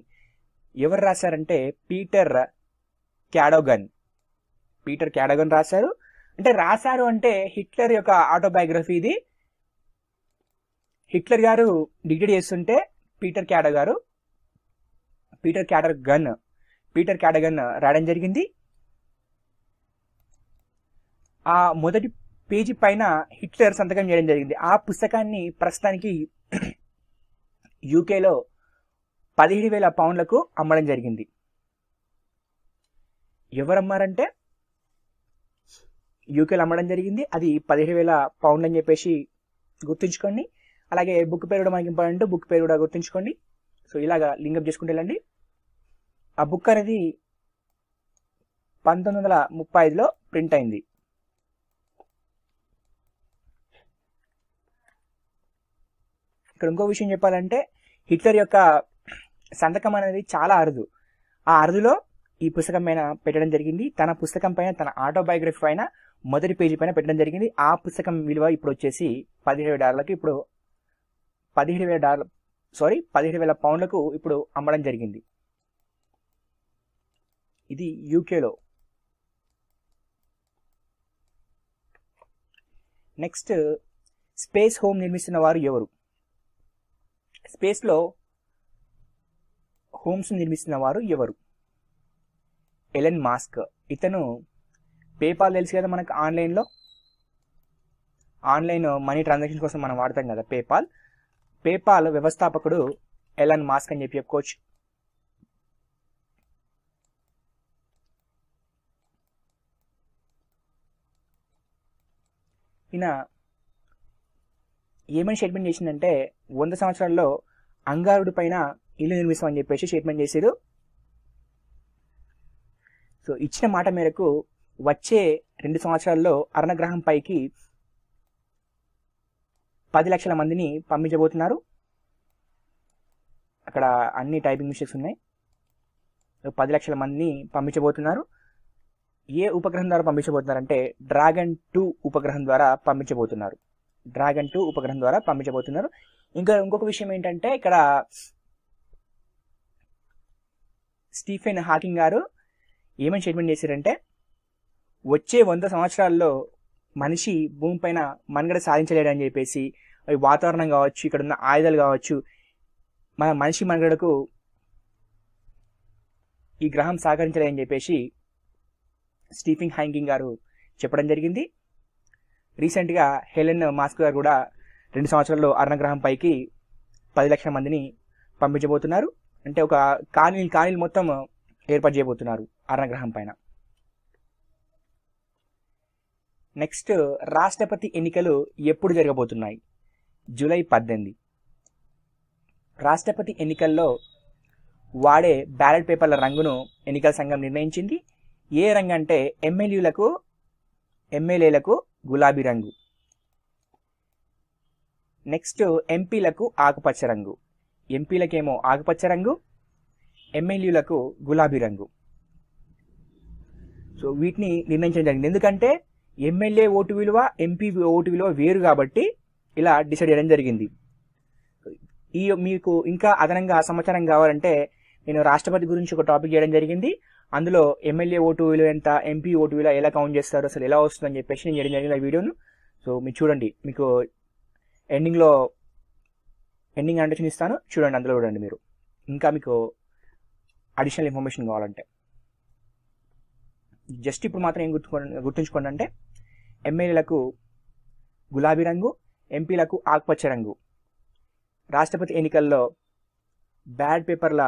ఎవరు రాశారంటే పీటర్ క్యాడోగన్. పీటర్ క్యాడోగన్ రాశారు. అంటే రాశారు అంటే హిట్లర్ యొక్క ఆటోబయోగ్రఫీ ఇది. హిట్లర్ గారు డిక్టేట్ చేస్తుంటే పీటర్ క్యాడోగన్ రాయడం జరిగింది. ఆ మొదటి పేజీ పైన హిట్లర్ సంతకం చేయడం జరిగింది. ఆ పుస్తకాన్ని ప్రస్తుతానికి యూకేలో 17,000 పౌండ్లకు అమ్మడం జరిగింది. ఎవరు అమ్మారంటే యూకేలో అమ్మడం జరిగింది. అది 17,000 పౌండ్లు అని చెప్పేసి గుర్తుంచుకోండి. అలాగే బుక్ పేరు కూడా మనకి ఇంపార్టెంట్, బుక్ పేరు కూడా గుర్తుంచుకోండి. సో ఇలాగా లింకప్ చేసుకుంటూ వెళ్ళండి. ఆ బుక్ అనేది 1935లో ప్రింట్ అయింది. ఇక్కడ ఇంకో విషయం చెప్పాలంటే హిట్లర్ యొక్క సంతకం అనేది చాలా అరుదు. ఆ అరుదులో ఈ పుస్తకం పైన పెట్టడం జరిగింది. తన పుస్తకం పైన, తన ఆటోబయోగ్రఫీ పైన మొదటి పేజీ పైన పెట్టడం జరిగింది. ఆ పుస్తకం విలువ ఇప్పుడు వచ్చేసి $17,000 ఇప్పుడు $17,000 పౌండ్లకు ఇప్పుడు అమ్మడం జరిగింది. ఇది యూకేలో. నెక్స్ట్ స్పేస్ హోమ్ నిర్మిస్తున్న వారు ఎవరు? స్పేస్లో హోమ్స్ నిర్మిస్తున్న వారు ఎవరు? Elon Musk. ఇతను పేపాల్ తెలుసు కదా మనకు, ఆన్లైన్ మనీ ట్రాన్సాక్షన్ కోసం మనం వాడతాం కదా పేపాల్ వ్యవస్థాపకుడు ఎలన్ మాస్క్ అని చెప్పుకోవచ్చు. ఈయన ఏమని స్టేట్మెంట్ చేసిందంటే 100 సంవత్సరాల్లో అంగారుడి పైన ఇల్లు నిర్మిస్తామని చెప్పేసి స్టేట్మెంట్ చేశారు. సో ఇచ్చిన మాట మేరకు వచ్చే 2 సంవత్సరాల్లో అర్ణగ్రహం పైకి 10 లక్షల మందిని పంపించబోతున్నారు. అక్కడ అన్ని టైపింగ్ మిస్టేక్స్ ఉన్నాయి. 10 లక్షల మందిని పంపించబోతున్నారు. ఏ ఉపగ్రహం ద్వారా పంపించబోతున్నారంటే డ్రాగన్ 2 ఉపగ్రహం ద్వారా పంపించబోతున్నారు. ఇంకొక విషయం ఏంటంటే ఇక్కడ స్టీఫెన్ హాకింగ్ గారు ఏమని స్టేట్మెంట్ చేశారంటే వచ్చే 100 సంవత్సరాల్లో మనిషి భూమి పైన మనుగడ సాధించలేడని చెప్పేసి, అవి వాతావరణం కావచ్చు, ఇక్కడ ఉన్న ఆయుధాలు కావచ్చు, మన మనిషి మనుగడకు ఈ గ్రహం సహకరించలేదని చెప్పేసి స్టీఫెన్ హాకింగ్ గారు చెప్పడం జరిగింది. రీసెంట్గా హెలెన్ మాస్క్ గారు కూడా 2 సంవత్సరాల్లో అర్ణగ్రహం పైకి 10 లక్షల మందిని పంపించబోతున్నారు. అంటే ఒక కాలనీలు మొత్తం ఏర్పాటు చేయబోతున్నారు అర్ణగ్రహం పైన. నెక్స్ట్ రాష్ట్రపతి ఎన్నికలు ఎప్పుడు జరగబోతున్నాయి? జూలై 18. రాష్ట్రపతి ఎన్నికల్లో వాడే బ్యాలెట్ పేపర్ల రంగును ఎన్నికల సంఘం నిర్ణయించింది. ఏ రంగు అంటే ఎమ్మెల్యేలకు గులాబీ రంగు. నెక్స్ట్ ఎంపీలకు ఆకుపచ్చ రంగు. ఎంపీలకేమో ఆకుపచ్చ రంగు, ఎమ్మెల్యేలకు గులాబీ రంగు. సో వీటిని నిర్ణయించడం జరిగింది. ఎందుకంటే ఎమ్మెల్యే ఓటు విలువ, ఎంపీ ఓటు విలువ వేరు కాబట్టి ఇలా డిసైడ్ చేయడం జరిగింది. మీకు ఇంకా అదనంగా సమాచారం కావాలంటే నేను రాష్ట్రపతి గురించి ఒక టాపిక్ చేయడం జరిగింది. అందులో ఎమ్మెల్యే ఓటు విలువ ఎంత, ఎంపీ ఓటు విలువ ఎలా కౌంట్ చేస్తారు, అసలు ఎలా వస్తుందని చెప్పేసి నేను చేయడం జరిగింది ఆ వీడియోను. సో మీరు చూడండి, మీకు ఎండింగ్ అండర్స్టాండ్ ఇస్తాను, చూడండి, అందులో చూడండి మీరు. ఇంకా మీకు అడిషనల్ ఇన్ఫర్మేషన్ కావాలంటే జస్ట్ ఇప్పుడు మాత్రం ఏం గుర్తుంచుకోండి అంటే ఎమ్మెల్యేలకు గులాబీ రంగు, ఎంపీలకు ఆకుపచ్చ రంగు. రాష్ట్రపతి ఎన్నికల్లో బ్యాడ్ పేపర్ల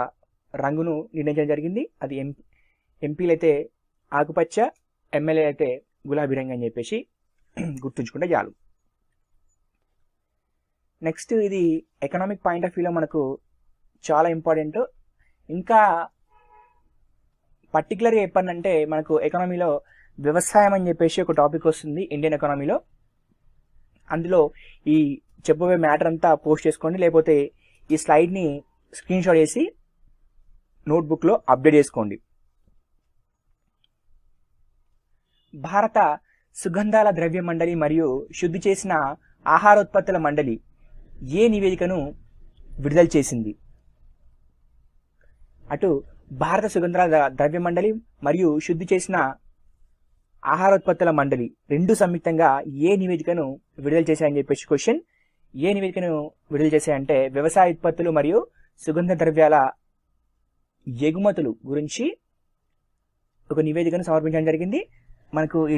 రంగును నిర్ణయించడం జరిగింది. అది ఎంపీలు అయితే ఆకుపచ్చ, ఎమ్మెల్యే అయితే గులాబీ రంగు అని చెప్పేసి గుర్తుంచుకుంటే చాలు. నెక్స్ట్ ఇది ఎకనామిక్ పాయింట్ ఆఫ్ వ్యూలో మనకు చాలా ఇంపార్టెంట్. ఇంకా పర్టికులర్గా చెప్పానంటే మనకు ఎకనామీలో వ్యవసాయం అని చెప్పేసి ఒక టాపిక్ వస్తుంది ఇండియన్ ఎకనామీలో. అందులో ఈ చెప్పబోయే మ్యాటర్ అంతా పోస్ట్ చేసుకోండి, లేకపోతే ఈ స్లైడ్ని స్క్రీన్ షాట్ చేసి నోట్బుక్లో అప్డేట్ చేసుకోండి. భారత సుగంధాల ద్రవ్య మండలి మరియు శుద్ధి చేసిన ఆహారోత్పత్తుల మండలి ఏ నివేదికను విడుదల చేసింది? అటు భారత సుగంధాల ద్రవ్య మండలి మరియు శుద్ధి చేసిన ఆహారోత్పత్తుల మండలి రెండు సంయుక్తంగా ఏ నివేదికను విడుదల చేశాయని చెప్పేసి క్వశ్చన్. ఏ నివేదికను విడుదల చేశాయంటే వ్యవసాయ ఉత్పత్తులు మరియు సుగంధ ద్రవ్యాల ఎగుమతులు గురించి ఒక నివేదికను సమర్పించడం జరిగింది. మనకు ఈ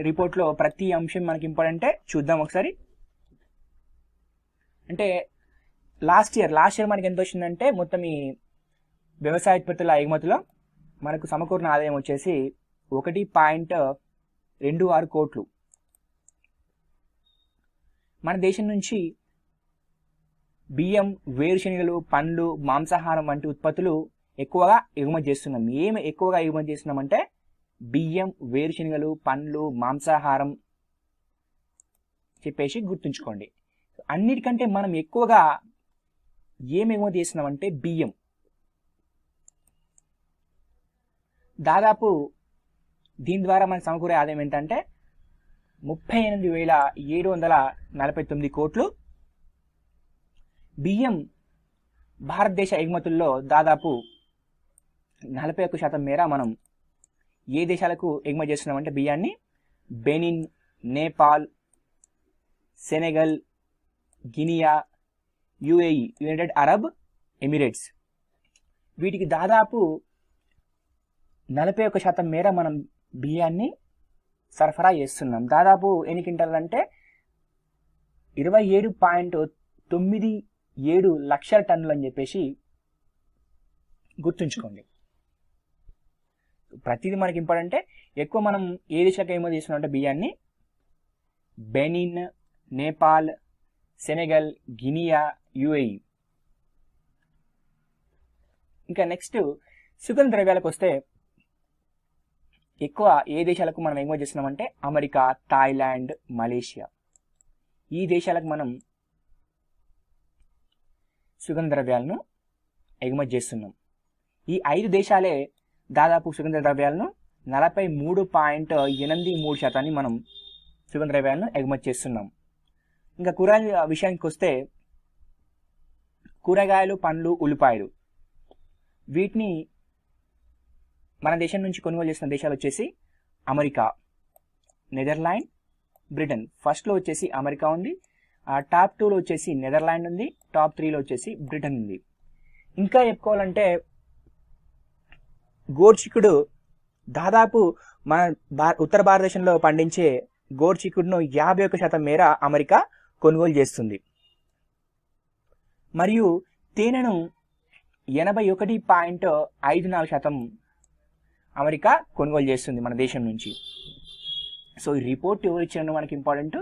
రిపోర్ట్లో ప్రతి అంశం మనకి ఇంపార్టెంటే, చూద్దాం ఒకసారి. అంటే లాస్ట్ ఇయర్ మనకి ఎంత వచ్చిందంటే మొత్తం ఈ వ్యవసాయ ఉత్పత్తుల ఎగుమతిలో మనకు సమకూరిన ఆదాయం వచ్చేసి 1.26 కోట్లు. మన దేశం నుంచి బియ్యం, వేరుశనగలు, పండ్లు, మాంసాహారం వంటి ఉత్పత్తులు ఎక్కువగా ఎగుమతి చేస్తున్నాం. ఏమి ఎక్కువగా ఎగుమతి చేస్తున్నామంటే బియ్యం, వేరుశనగలు, పండ్లు, మాంసాహారం చెప్పేసి గుర్తుంచుకోండి. అన్నిటికంటే మనం ఎక్కువగా ఏం ఎగుమతి చేస్తున్నామంటే బియ్యం. దాదాపు దీని ద్వారా మనకు సమకూరే ఆదాయం ఏంటంటే 38,749 కోట్లు. బియ్యం భారతదేశ ఎగుమతుల్లో దాదాపు 41% మేర మనం ఏ దేశాలకు ఎగుమతి చేస్తున్నామంటే బియ్యాన్ని Benin, Nepal, Senegal, Guinea, UAE, United Arab Emirates, వీటికి దాదాపు 41% మేర మనం బియ్యాన్ని సరఫరా చేస్తున్నాం. దాదాపు ఎన్ని క్వింటాలు అంటే 27.97 లక్షల టన్నులు అని చెప్పేసి గుర్తుంచుకోండి. ప్రతిదీ మనకి ఇంపార్టెంటే. ఎక్కువ మనం ఏ దేశాలకు ఎగుమతి చేస్తున్నాం అంటే బియ్యాన్ని Benin, Nepal, Senegal, Guinea, UAE. ఇంకా నెక్స్ట్ సుగంధ ద్రవ్యాలకు వస్తే ఎక్కువ ఏ దేశాలకు మనం ఎగుమతి చేస్తున్నామంటే అమెరికా, థాయిలాండ్, మలేషియా, ఈ దేశాలకు మనం సుగంధ ద్రవ్యాలను ఎగుమతి చేస్తున్నాం. ఈ 5 దేశాలే దాదాపు సుగంధ ద్రవ్యాలను 43.83% మనం సుగంధ ద్రవ్యాలను ఎగుమతి చేస్తున్నాం. ఇంకా కూరగాయల విషయానికి వస్తే కూరగాయలు, పండ్లు, ఉల్లిపాయలు వీటిని మన దేశం నుంచి కొనుగోలు చేసిన దేశాలు వచ్చేసి అమెరికా, నెదర్లాండ్, బ్రిటన్. ఫస్ట్లో వచ్చేసి అమెరికా ఉంది, టాప్ 2లో వచ్చేసి నెదర్లాండ్ ఉంది, టాప్ 3లో వచ్చేసి బ్రిటన్ ఉంది. ఇంకా చెప్పుకోవాలంటే గోరుచిక్కుడు దాదాపు మన ఉత్తర భారతదేశంలో పండించే గోరుచిక్కుడును 51% మేర అమెరికా కొనుగోలు చేస్తుంది. మరియు తేనెను 81.54% అమెరికా కొనుగోలు చేస్తుంది మన దేశం నుంచి. సో ఈ రిపోర్ట్ ఎవరు ఇచ్చారో మనకి ఇంపార్టెంట్.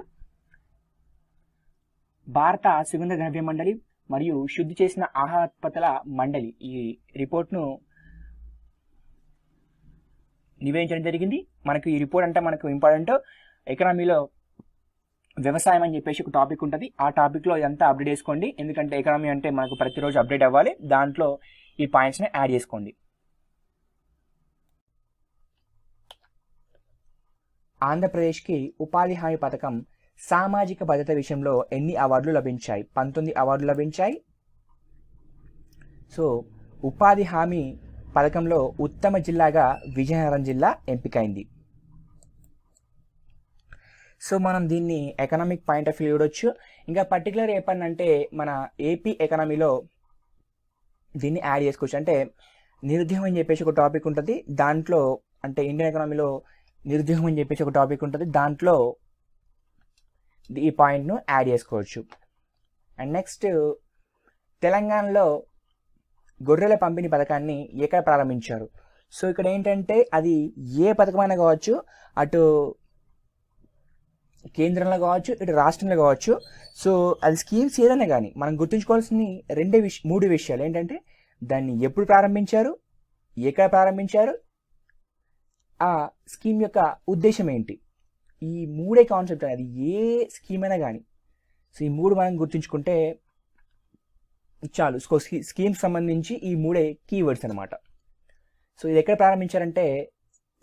భారత సుగంధ ద్రవ్య మండలి మరియు శుద్ధి చేసిన ఆహారోత్పత్తుల మండలి ఈ రిపోర్ట్ను నివేదించడం జరిగింది. మనకు ఈ రిపోర్ట్ అంటే మనకు ఇంపార్టెంట్. ఎకనామీలో వ్యవసాయం అని చెప్పేసి ఒక టాపిక్ ఉంటుంది, ఆ టాపిక్లో ఇదంతా అప్డేట్ చేసుకోండి. ఎందుకంటే ఎకనామీ అంటే మనకు ప్రతిరోజు అప్డేట్ అవ్వాలి, దాంట్లో ఈ పాయింట్స్ని యాడ్ చేసుకోండి. ఆంధ్రప్రదేశ్కి ఉపాధి హామీ పథకం సామాజిక భద్రత విషయంలో ఎన్ని అవార్డులు లభించాయి? 19 అవార్డులు లభించాయి. సో ఉపాధి హామీ పథకంలో ఉత్తమ జిల్లాగా విజయనగరం జిల్లా ఎంపికైంది. సో మనం దీన్ని ఎకనామిక్ పాయింట్ ఆఫ్ వ్యూ చూడొచ్చు. ఇంకా పర్టికులర్ చెప్పాలంటే మన ఏపీ ఎకనామీలో దీన్ని యాడ్ చేసుకోవచ్చు. అంటే నిరుద్యోగం అని చెప్పేసి ఒక టాపిక్ ఉంటుంది దాంట్లో, అంటే ఇండియన్ ఎకనామీలో నిరుద్యోగం అని చెప్పేసి ఒక టాపిక్ ఉంటుంది దాంట్లో ఈ పాయింట్ను యాడ్ చేసుకోవచ్చు. అండ్ నెక్స్ట్, తెలంగాణలో గొర్రెల పంపిణీ పథకాన్ని ఎక్కడ ప్రారంభించారు? సో ఇక్కడ ఏంటంటే అది ఏ పథకమైనా కావచ్చు, అటు కేంద్రంలో కావచ్చు ఇటు రాష్ట్రంలో కావచ్చు. సో అది స్కీమ్స్ ఏదైనా కానీ మనం గుర్తుంచుకోవాల్సింది మూడు విషయాలు ఏంటంటే దాన్ని ఎప్పుడు ప్రారంభించారు, ఎక్కడ ప్రారంభించారు, ఆ స్కీమ్ యొక్క ఉద్దేశం ఏంటి. ఈ మూడే కాన్సెప్ట్ అది ఏ స్కీమ్ అయినా కానీ. సో ఈ మూడు మనం గుర్తుంచుకుంటే చాలు. స్కీమ్కి సంబంధించి ఈ మూడే కీవర్డ్స్ అనమాట. సో ఇది ఎక్కడ ప్రారంభించారంటే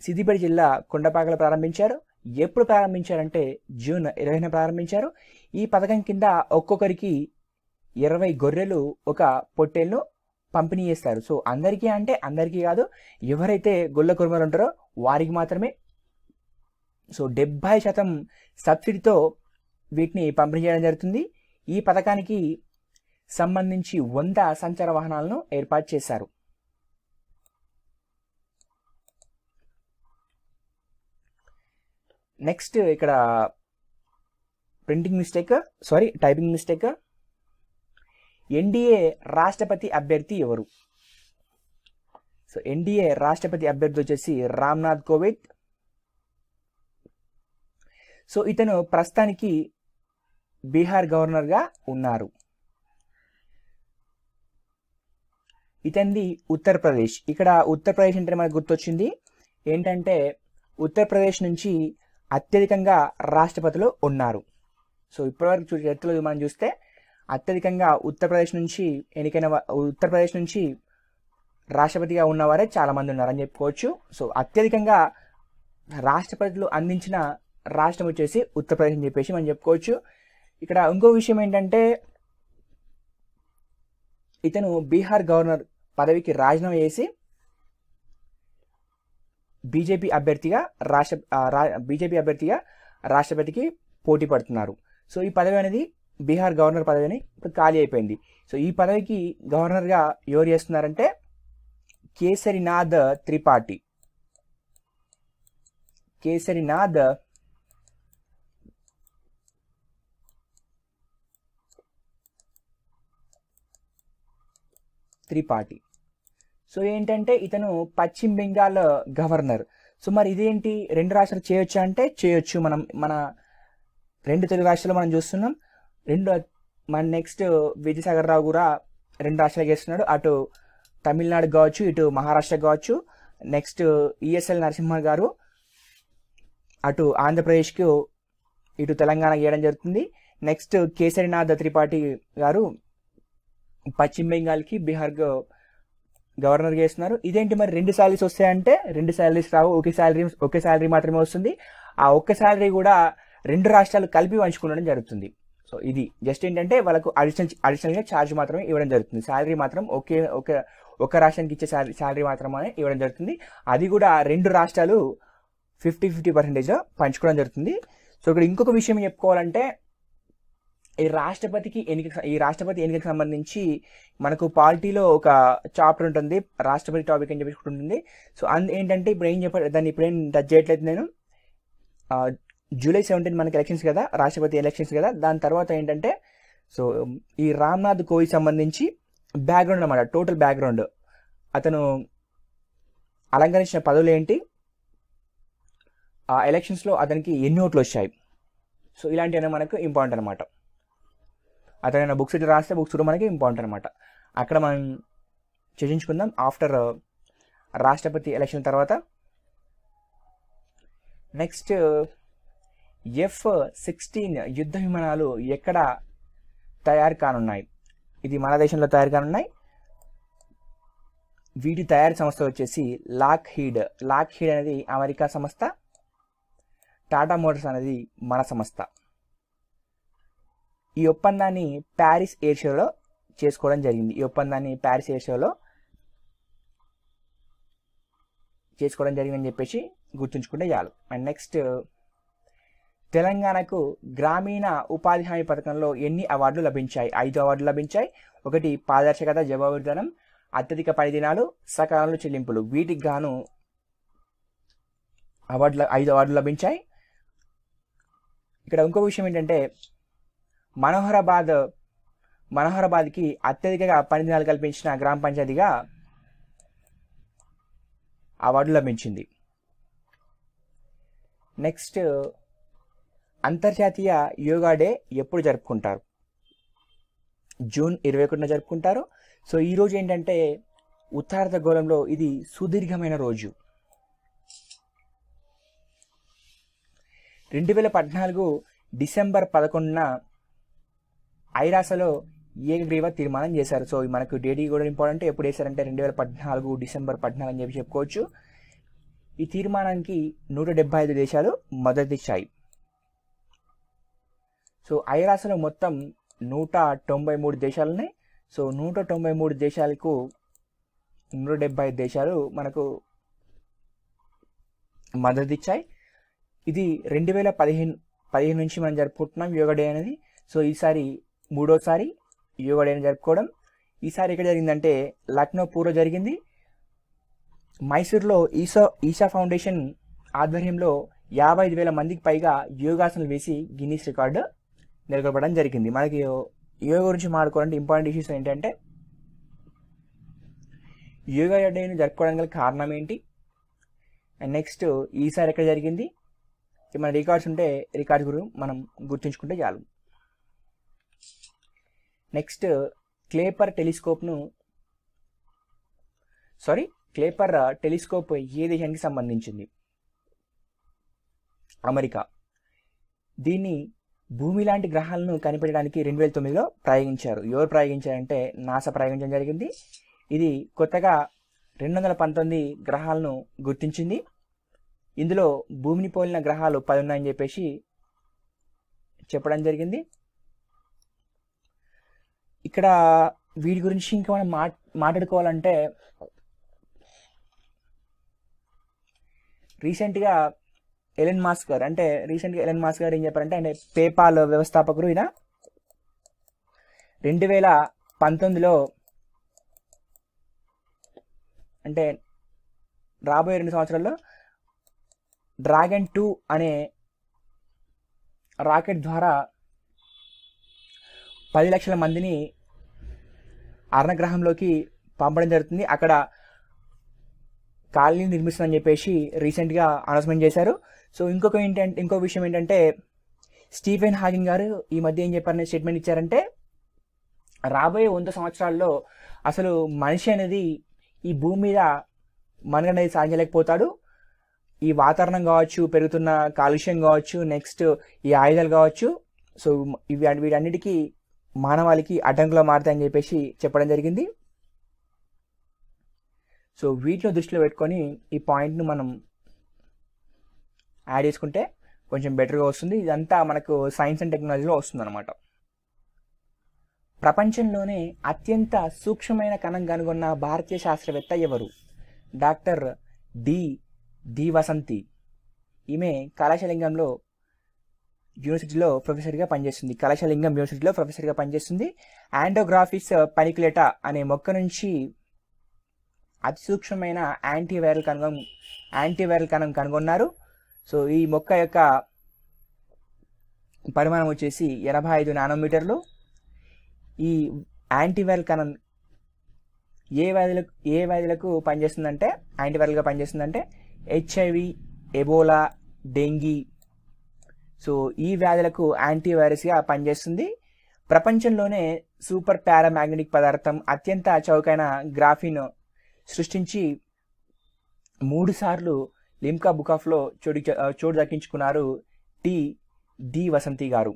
సిద్దిపేట జిల్లా కొండపాకలో ప్రారంభించారు. ఎప్పుడు ప్రారంభించారంటే జూన్ 20న ప్రారంభించారు. ఈ పథకం కింద ఒక్కొక్కరికి 20 గొర్రెలు ఒక పొట్టేళ్ళు పంపిణీ చేస్తారు. సో అందరికీ అంటే అందరికీ కాదు, ఎవరైతే గొల్ల కుర్మలు ఉంటారో వారికి మాత్రమే. సో 70% సబ్సిడీతో వీటిని పంపిణీ చేయడం జరుగుతుంది. ఈ పథకానికి సంబంధించి 100 సంచార వాహనాలను ఏర్పాటు చేశారు. నెక్స్ట్ ఇక్కడ టైపింగ్ మిస్టేక్. ఎన్డీఏ రాష్ట్రపతి అభ్యర్థి ఎవరు? సో ఎన్డీఏ రాష్ట్రపతి అభ్యర్థి వచ్చేసి రామ్నాథ్ కోవింద్. సో ఇతను ప్రస్తుతానికి బీహార్ గవర్నర్గా ఉన్నారు. ఇతనిది ఉత్తరప్రదేశ్. ఇక్కడ ఉత్తరప్రదేశ్ అంటే మనకు గుర్తొచ్చింది ఏంటంటే ఉత్తరప్రదేశ్ నుంచి అత్యధికంగా రాష్ట్రపతులు ఉన్నారు. సో ఇప్పటివరకు చరిత్రలో మనం చూస్తే అత్యధికంగా ఉత్తరప్రదేశ్ నుంచి రాష్ట్రపతిగా ఉన్నవారే చాలామంది ఉన్నారని చెప్పుకోవచ్చు. సో అత్యధికంగా రాష్ట్రపతులు అందించిన రాష్ట్రం వచ్చేసి ఉత్తరప్రదేశ్ అని చెప్పేసి మనం చెప్పుకోవచ్చు. ఇక్కడ ఇంకో విషయం ఏంటంటే ఇతను బీహార్ గవర్నర్ పదవికి రాజీనామా చేసి బీజేపీ అభ్యర్థిగా రాష్ట్రపతికి పోటీ పడుతున్నారు. సో ఈ పదవి అనేది బీహార్ గవర్నర్ పదవి అని ఇప్పుడు ఖాళీ అయిపోయింది. సో ఈ పదవికి గవర్నర్గా ఎవరు చేస్తున్నారంటే కేసరినాథ్ త్రిపాఠి. సో ఏంటంటే ఇతను పశ్చిమ బెంగాల్ గవర్నర్. సో మరి ఇదేంటి, 2 రాష్ట్రాలు చేయొచ్చా అంటే చేయొచ్చు. మన 2 తెలుగు రాష్ట్రాలు మనం చూస్తున్నాం. మన నెక్స్ట్ విజయసాగర్ రావు కూడా 2 రాష్ట్రాలు చేస్తున్నాడు. అటు తమిళనాడు కావచ్చు, ఇటు మహారాష్ట్ర కావచ్చు. నెక్స్ట్ ఈఎస్ఎల్ నరసింహ గారు అటు ఆంధ్రప్రదేశ్కు ఇటు తెలంగాణ చేయడం జరుగుతుంది. నెక్స్ట్ కేసరినాథ్ త్రిపాఠి గారు పశ్చిమ బెంగాల్కి బీహార్ గవర్నర్ చేస్తున్నారు. ఇదేంటి మరి 2 శాలరీస్ వస్తాయంటే 2 శాలరీస్ రావు, ఒకే శాలరీ మాత్రమే వస్తుంది. ఆ ఒక్క శాలరీ కూడా 2 రాష్ట్రాలు కలిపి పంచుకోవడం జరుగుతుంది. సో ఇది జస్ట్ ఏంటంటే వాళ్ళకు అడిషనల్గా ఛార్జ్ మాత్రమే ఇవ్వడం జరుగుతుంది. శాలరీ మాత్రం ఒక రాష్ట్రానికి ఇచ్చే శాలరీ మాత్రమే ఇవ్వడం జరుగుతుంది. అది కూడా 2 రాష్ట్రాలు 50-50% పంచుకోవడం జరుగుతుంది. సో ఇక్కడ ఇంకొక విషయం చెప్పుకోవాలంటే ఈ రాష్ట్రపతి ఎన్నికకు సంబంధించి మనకు పాలిటీలో ఒక చాప్టర్ ఉంటుంది, రాష్ట్రపతి టాపిక్ అని చెప్పి ఉంటుంది. సో ఏంటంటే దాన్ని ఇప్పుడు ఏం టచ్ చేయట్లేదు నేను. July 17 మనకి ఎలక్షన్స్ కదా, రాష్ట్రపతి ఎలక్షన్స్ కదా. దాని తర్వాత ఏంటంటే సో ఈ రామ్నాథ్ కోవింద్ సంబంధించి బ్యాక్గ్రౌండ్ అన్నమాట, టోటల్ బ్యాక్గ్రౌండ్, అతను అలంకరించిన పదవులు ఏంటి, ఆ ఎలక్షన్స్లో అతనికి ఎన్ని ఓట్లు వచ్చాయి. సో ఇలాంటివన్నీ మనకు ఇంపార్టెంట్ అనమాట. అతనైనా బుక్స్ ఇట్లా రాస్తే బుక్స్ కూడా మనకి ఇంపార్టెంట్ అనమాట. అక్కడ మనం చర్చించుకుందాం ఆఫ్టర్ రాష్ట్రపతి ఎలక్షన్ తర్వాత. నెక్స్ట్ F-16 యుద్ధ విమానాలు ఎక్కడ తయారు కానున్నాయి? ఇది మన దేశంలో తయారు కానున్నాయి. వీటి తయారీ సంస్థ వచ్చేసి లాక్ హీడ్ అనేది అమెరికా సంస్థ. టాటా మోటార్స్ అనేది మన సంస్థ. ఈ ఒప్పందాన్ని ప్యారిస్ ఎయిర్ షోలో చేసుకోవడం జరిగింది. ఈ ఒప్పందాన్ని ప్యారిస్ ఎయిర్ షోలో చేసుకోవడం జరిగిందని చెప్పేసి గుర్తుంచుకుంటే చాలు. అండ్ నెక్స్ట్, తెలంగాణకు గ్రామీణ ఉపాధి హామీ పథకంలో ఎన్ని అవార్డులు లభించాయి? 5 అవార్డులు లభించాయి. ఒకటి పారదర్శకత, జవాబుదారీతనం, అత్యధిక పని దినాలు, సకాలంలో చెల్లింపులు. వీటికి గాను 5 అవార్డులు లభించాయి. ఇక్కడ ఇంకో విషయం ఏంటంటే మనోహరాబాద్కి అత్యధికంగా పని దినాలు కల్పించిన గ్రామ పంచాయతీగా అవార్డు లభించింది. నెక్స్ట్, అంతర్జాతీయ యోగా డే ఎప్పుడు జరుపుకుంటారు? జూన్ 21న జరుపుకుంటారు. సో ఈ రోజు ఏంటంటే ఉత్తరార్ధగోళంలో ఇది సుదీర్ఘమైన రోజు. 2014 డిసెంబర్ 11న ఐరాసలో ఏకగ్రీవ తీర్మానం చేశారు. సో మనకు డేట్ కూడా ఇంపార్టెంట్. ఎప్పుడు వేశారంటే 2014 డిసెంబర్ 14 అని చెప్పి చెప్పుకోవచ్చు. ఈ తీర్మానానికి 175 దేశాలు మద్దతిచ్చాయి. సో ఐరాసలో మొత్తం 193 దేశాలు ఉన్నాయి. సో 193 దేశాలకు 175 దేశాలు మనకు మద్దతిచ్చాయి. ఇది 2015 నుంచి మనం జరుపుకుంటున్నాం యోగా డే అనేది. సో ఈసారి 3వసారి యోగా డేని జరుపుకోవడం. ఈసారి ఎక్కడ జరిగిందంటే లక్నో పూర్వ జరిగింది. మైసూర్లో ఈషా ఫౌండేషన్ ఆధ్వర్యంలో 55,000 మందికి పైగా యోగాసనలు వేసి గిన్నీస్ రికార్డు నెలకొల్పడం జరిగింది. మనకి యోగా గురించి మాట్లాడుకోవాలంటే ఇంపార్టెంట్ ఇష్యూస్ ఏంటంటే యోగా డేని జరుపుకోవడానికి గల కారణం ఏంటి, అండ్ నెక్స్ట్ ఈసారి ఎక్కడ జరిగింది, మన రికార్డ్స్ ఉంటే రికార్డ్స్ గురించి మనం గుర్తుంచుకుంటే చాలు. నెక్స్ట్, క్లేపర్ టెలిస్కోప్ ఏ దేశానికి సంబంధించింది? అమెరికా. దీన్ని భూమి లాంటి గ్రహాలను కనిపెట్టడానికి 2009లో ప్రయోగించారు. ఎవరు ప్రయోగించారంటే నాసా ప్రయోగించడం జరిగింది. ఇది కొత్తగా 219 గ్రహాలను గుర్తించింది. ఇందులో భూమిని పోలిన గ్రహాలు 10 ఉన్నాయని చెప్పేసి చెప్పడం జరిగింది. ఇక్కడ వీటి గురించి ఇంకా మనం మాట్లాడుకోవాలంటే రీసెంట్గా ఎలన్ మాస్క్ గారు ఏం చెప్పారంటే ఆయన పేపాల్ వ్యవస్థాపకుడు. ఈయన 2019లో అంటే రాబోయే 2 సంవత్సరాల్లో డ్రాగన్ 2 అనే రాకెట్ ద్వారా 10 లక్షల మందిని అర్ణగ్రహంలోకి పంపడం జరుగుతుంది. అక్కడ కాలనీ నిర్మిస్తుందని చెప్పేసి రీసెంట్గా అనౌన్స్మెంట్ చేశారు. సో ఇంకో విషయం ఏంటంటే స్టీఫెన్ హాకింగ్ గారు ఈ మధ్య ఏం చెప్పారనే స్టేట్మెంట్ ఇచ్చారంటే రాబోయే 100 సంవత్సరాల్లో అసలు మనిషి అనేది ఈ భూమి మీద మనుగడ అనేది సాధించలేకపోతాడు. ఈ వాతావరణం కావచ్చు, పెరుగుతున్న కాలుష్యం కావచ్చు, నెక్స్ట్ ఈ ఆయుధాలు కావచ్చు, సో వీటన్నిటికీ మానవాళికి అడ్డంకులు మారుతాయని చెప్పేసి చెప్పడం జరిగింది. సో వీటిని దృష్టిలో పెట్టుకొని ఈ పాయింట్ను మనం యాడ్ చేసుకుంటే కొంచెం బెటర్గా వస్తుంది. ఇదంతా మనకు సైన్స్ అండ్ టెక్నాలజీలో వస్తుంది అనమాట. ప్రపంచంలోనే అత్యంత సూక్ష్మమైన కణం కనుగొన్న భారతీయ శాస్త్రవేత్త ఎవరు? Doctor D Vasanthi. ఈమె కళాశాలింగంలో యూనివర్సిటీలో ప్రొఫెసర్గా పనిచేస్తుంది. ఆండోగ్రాఫిస్ పనిక్యులేటా అనే మొక్క నుంచి అతి సూక్ష్మమైన యాంటీవైరల్ కణం కనుగొన్నారు. సో ఈ మొక్క యొక్క పరిమాణం వచ్చేసి 85 నానోమీటర్లు. ఈ యాంటీవైరల్ కణం ఏ వ్యాధులకు పనిచేస్తుందంటే యాంటీవైరల్గా పనిచేస్తుందంటే HIV, ఎబోలా, డెంగీ. సో ఈ వ్యాధులకు యాంటీవైరస్గా పనిచేస్తుంది. ప్రపంచంలోనే సూపర్ పారామాగ్నెటిక్ పదార్థం అత్యంత చౌకైన గ్రాఫిన్ సృష్టించి 3 సార్లు లిమ్కా బుక్ ఆఫ్లో చోటు దక్కించుకున్నారు డి వసంతి గారు.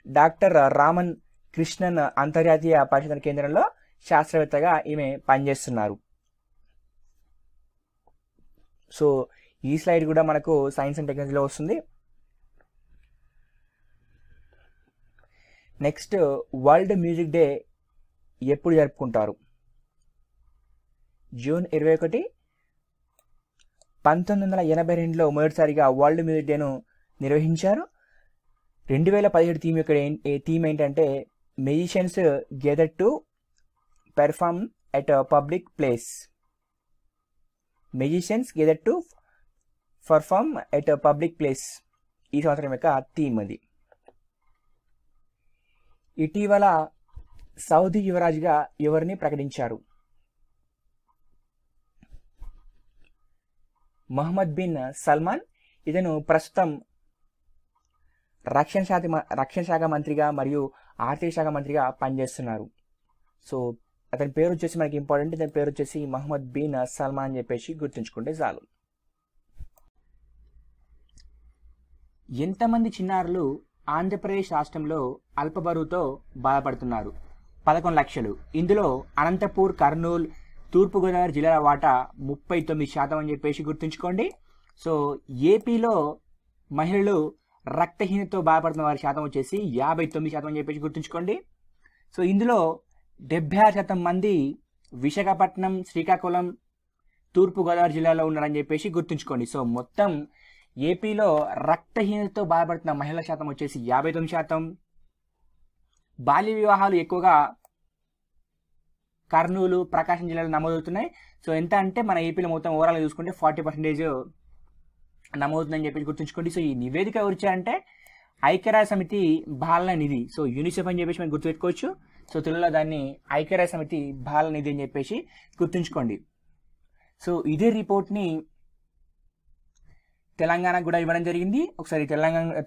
డాక్టర్ రామన్ కృష్ణన్ అంతర్జాతీయ పరిశోధన కేంద్రంలో శాస్త్రవేత్తగా ఈమె పనిచేస్తున్నారు. సో ఈ స్లైడ్ కూడా మనకు సైన్స్ అండ్ టెక్నాలజీలో వస్తుంది. నెక్స్ట్ వరల్డ్ మ్యూజిక్ డే ఎప్పుడు జరుపుకుంటారు? జూన్ 21, 1982లో మొదటిసారిగా వరల్డ్ మ్యూజిక్ డేను నిర్వహించారు. 2017 థీమ్ ఏంటంటే musicians gather to perform at public place. Musicians gather to perform at public place ఈ సంవత్సరం యొక్క థీమ్ అది. ఇటీవల సౌదీ యువరాజుగా ఎవరిని ప్రకటించారు? Mohammed bin Salman. ఇతను ప్రస్తుతం రక్షణ శాఖ మంత్రిగా మరియు ఆర్థిక శాఖ మంత్రిగా పనిచేస్తున్నారు. సో అతని పేరు వచ్చేసి మనకి ఇంపార్టెంట్. ఇతని పేరు వచ్చేసి మొహమ్మద్ బిన్ సల్మాన్ అని చెప్పేసి గుర్తుంచుకుంటే చాలు. ఎంతమంది చిన్నారులు ఆంధ్రప్రదేశ్ రాష్ట్రంలో అల్ప బరువుతో బాధపడుతున్నారు? 11 లక్షలు. ఇందులో అనంతపూర్, కర్నూలు, తూర్పుగోదావరి జిల్లాల వాటా 39% అని చెప్పేసి గుర్తుంచుకోండి. సో ఏపీలో మహిళలు రక్తహీనతతో బాధపడుతున్న వారి శాతం వచ్చేసి 59% అని చెప్పేసి గుర్తుంచుకోండి. సో ఇందులో 76% మంది విశాఖపట్నం, శ్రీకాకుళం, తూర్పుగోదావరి జిల్లాలో ఉన్నారని చెప్పేసి గుర్తుంచుకోండి. సో మొత్తం ఏపీలో రక్తహీనతతో బాధపడుతున్న మహిళల శాతం వచ్చేసి 59%. బాల్య వివాహాలు ఎక్కువగా కర్నూలు, ప్రకాశం జిల్లాలో నమోదవుతున్నాయి. సో ఎంత అంటే మన ఏపీలో మొత్తం ఓవరాల్గా చూసుకుంటే 40% నమోదుతుందని చెప్పి గుర్తుంచుకోండి. సో ఈ నివేదిక ఎవరిచ్చారంటే ఐక్యరాజ్య సమితి బాలల నిధి. సో యూనిసెఫ్ అని చెప్పేసి మనం గుర్తుపెట్టుకోవచ్చు. సో తెలుగులో దాన్ని ఐక్యరాజ్య సమితి బాలల నిధి అని చెప్పేసి గుర్తుంచుకోండి. సో ఇదే రిపోర్ట్ని తెలంగాణకు కూడా ఇవ్వడం జరిగింది. ఒకసారి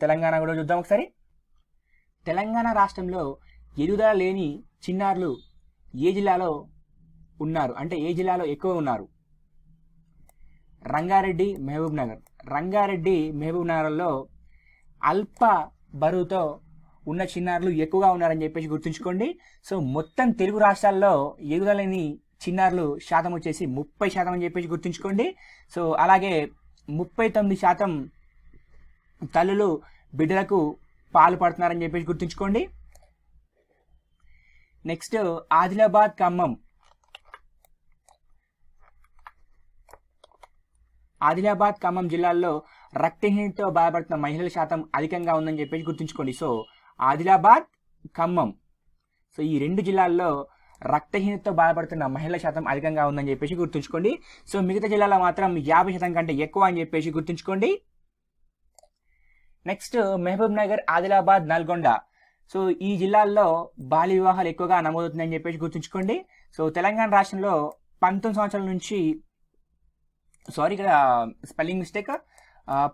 తెలంగాణ కూడా చూద్దాం ఒకసారి. తెలంగాణ రాష్ట్రంలో ఎదుగుదల లేని చిన్నారులు ఏ జిల్లాలో ఉన్నారు అంటే ఏ జిల్లాలో ఎక్కువ ఉన్నారు? రంగారెడ్డి, మహబూబ్ నగర్. రంగారెడ్డి, మహబూబ్ నగర్లో అల్ప బరువుతో ఉన్న చిన్నారులు ఎక్కువగా ఉన్నారని చెప్పేసి గుర్తుంచుకోండి. సో మొత్తం తెలుగు రాష్ట్రాల్లో ఎదుగుదల లేని చిన్నారులు శాతం వచ్చేసి 30% అని చెప్పేసి గుర్తుంచుకోండి. సో అలాగే 39% తల్లులు బిడ్డలకు పాలు పడుతున్నారని చెప్పేసి గుర్తుంచుకోండి. నెక్స్ట్ ఆదిలాబాద్, ఖమ్మం. ఆదిలాబాద్, ఖమ్మం జిల్లాల్లో రక్తహీనతతో బాధపడుతున్న మహిళల శాతం అధికంగా ఉందని చెప్పేసి గుర్తుంచుకోండి. సో ఆదిలాబాద్, ఖమ్మం, సో ఈ 2 జిల్లాల్లో రక్తహీనతతో బాధపడుతున్న మహిళల శాతం అధికంగా ఉందని చెప్పేసి గుర్తుంచుకోండి. సో మిగతా జిల్లాలో మాత్రం 50% కంటే ఎక్కువ అని చెప్పేసి గుర్తుంచుకోండి. నెక్స్ట్ మహబూబ్ నగర్, ఆదిలాబాద్, నల్గొండ. సో ఈ జిల్లాల్లో బాల్య వివాహాలు ఎక్కువగా నమోదవుతుందని చెప్పేసి గుర్తుంచుకోండి. సో తెలంగాణ రాష్ట్రంలో 19 సంవత్సరాల నుంచి ఇక్కడ స్పెల్లింగ్ మిస్టేక్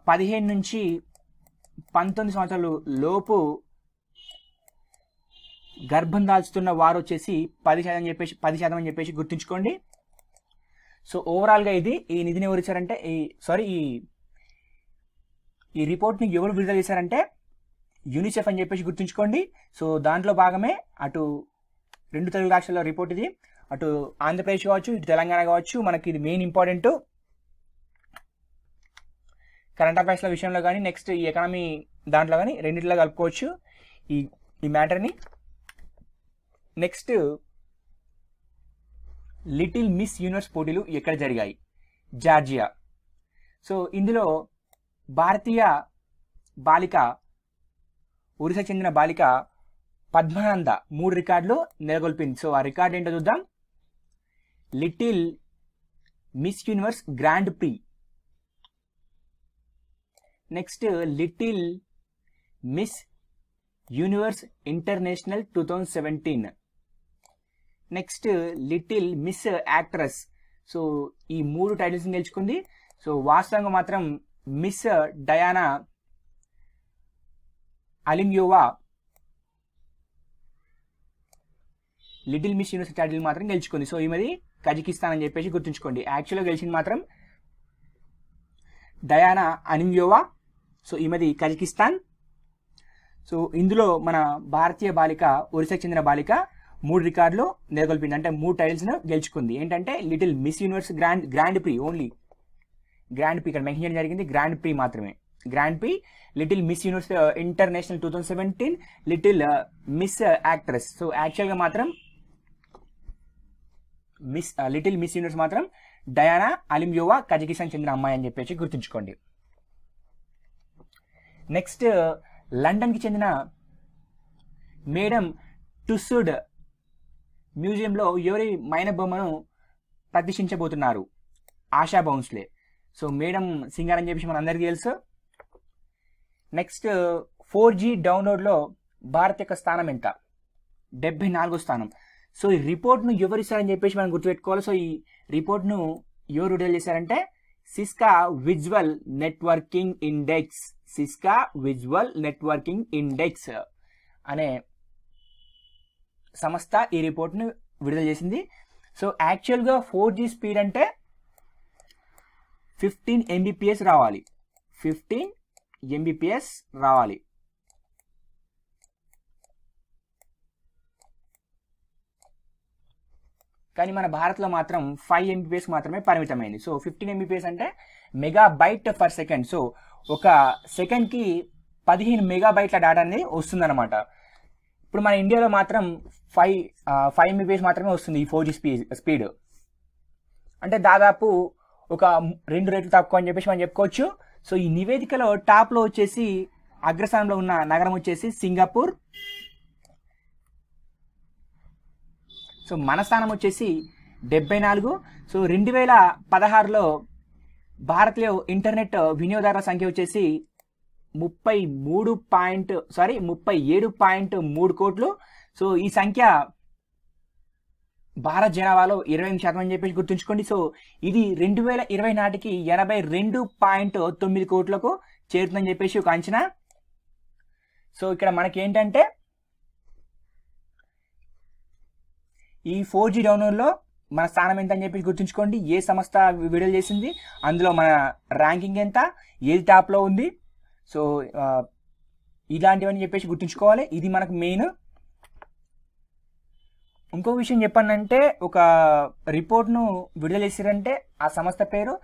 15 నుంచి 19 సంవత్సరాలు లోపు గర్భం దాల్చుతున్న వారు వచ్చేసి 10% అని చెప్పేసి గుర్తుంచుకోండి. సో ఓవరాల్గా ఇది ఈ నిధిని ఎవరు ఇచ్చారంటే ఈ రిపోర్ట్ని ఎవరు విడుదల చేశారంటే యూనిసెఫ్ అని చెప్పేసి గుర్తుంచుకోండి. సో దాంట్లో భాగమే అటు 2 తెలుగు రాష్ట్రాల రిపోర్ట్ ఇది. అటు ఆంధ్రప్రదేశ్ కావచ్చు, ఇటు తెలంగాణ కావచ్చు. మనకి ఇది మెయిన్ ఇంపార్టెంట్ కరెంట్ అఫైర్స్ల విషయంలో కానీ, నెక్స్ట్ ఈ ఎకానమీ దాంట్లో కానీ రెండింటిలో కలుపుకోవచ్చు ఈ మ్యాటర్ని. నెక్స్ట్ లిటిల్ మిస్ యూనివర్స్ పోటీలు ఎక్కడ జరిగాయి? జార్జియా. సో ఇందులో భారతీయ బాలిక, ఒరిస్సా చెందిన బాలిక పద్మానంద 3 రికార్డులు నెలకొల్పింది. సో ఆ రికార్డు ఏంటో చూద్దాం. Little Miss Universe Grand Prix. Next Little Miss Universe International 2017. Next Little Miss Actress. So ఈ 3 టైటిల్స్ గెలుచుకుంది. సో వాస్తవంగా మాత్రం Miss Diana Alimyova Little Miss Universe title మాత్రం గెలుచుకుంది. సో ఈమెది కజకిస్తాన్ అని చెప్పేసి గుర్తుంచుకోండి. యాక్చువల్గా గెలిచింది మాత్రం డయానా అలిమ్యోవా. సో ఈమెది కజకిస్తాన్. సో ఇందులో మన భారతీయ బాలిక, ఒరిస్సాకు చెందిన బాలిక 3 రికార్డులు నెలకొల్పింది. అంటే 3 టైటిల్స్ను గెలుచుకుంది. ఏంటంటే little Miss Universe Grand pre only grand pre ఇక్కడ మెన్షన్ చేయడం జరిగింది, గ్రాండ్ ప్రీ మాత్రమే. Grand pre little Miss Universe International 2017 little Miss Actress. So యాక్చువల్గా మాత్రం లిటిల్ మిస్ యూనివర్స్ మాత్రం డయానా అలిమ్యోవా కజకిస్తాన్ చెందిన అమ్మాయి అని చెప్పేసి గుర్తుంచుకోండి. నెక్స్ట్ లండన్కి చెందిన మేడం టుస్సుడ్ మ్యూజియంలో ఎవరి మైన బొమ్మను ప్రదర్శించబోతున్నారు? ASHA Bhonsle. So madam singer అని చెప్పేసి మన అందరికీ తెలుసు. నెక్స్ట్ 4G డౌన్లోడ్లో భారత్ యొక్క స్థానం ఎంత? 74వ స్థానం. సో ఈ రిపోర్ట్ను ఎవరు ఇస్తారని చెప్పేసి మనం గుర్తుపెట్టుకోవాలి. సో ఈ రిపోర్ట్ను ఎవరు విడుదల చేశారంటే Cisco visual networking index. Cisco visual networking index అనే సంస్థ ఈ రిపోర్ట్ను విడుదల చేసింది. సో యాక్చువల్గా 4G స్పీడ్ అంటే 15 Mbps రావాలి. 15 Mbps రావాలి. కానీ మన భారత్లో మాత్రం 5 Mbps మాత్రమే పరిమితమైంది. సో 15 Mbps అంటే మెగాబైట్ పర్ సెకండ్. సో ఒక సెకండ్కి 15 మెగాబైట్ల డేటా అనేది వస్తుందన్నమాట. ఇప్పుడు మన ఇండియాలో మాత్రం 5 Mbps మాత్రమే వస్తుంది ఈ 4G స్పీడ్. అంటే దాదాపు ఒక 2 రెట్లు తక్కువ అని చెప్పేసి మనం చెప్పుకోవచ్చు. సో ఈ నివేదికలో టాప్లో వచ్చేసి అగ్రస్థానంలో ఉన్న నగరం వచ్చేసి సింగపూర్. సో మన స్థానం వచ్చేసి 74. సో 2016లో భారత్లో ఇంటర్నెట్ వినియోగదారుల సంఖ్య వచ్చేసి 37.3 కోట్లు. సో ఈ సంఖ్య భారత్ జనాభాలో 28% అని చెప్పేసి గుర్తుంచుకోండి. సో ఇది 2020 నాటికి 82.9 కోట్లకు చేరుతుందని చెప్పేసి ఒక అంచనా. సో ఇక్కడ మనకి ఏంటంటే ఈ 4G డౌన్లోడ్లో మన స్థానం ఎంత అని చెప్పి గుర్తుంచుకోండి. ఏ సంస్థ విడుదల చేసింది, అందులో మన ర్యాంకింగ్ ఎంత, ఏది టాప్లో ఉంది. సో ఇలాంటివని చెప్పేసి గుర్తుంచుకోవాలి. ఇది మనకు మెయిన్. ఇంకో విషయం చెప్పానంటే ఒక రిపోర్ట్ను విడుదల చేసారంటే ఆ సంస్థ పేరు,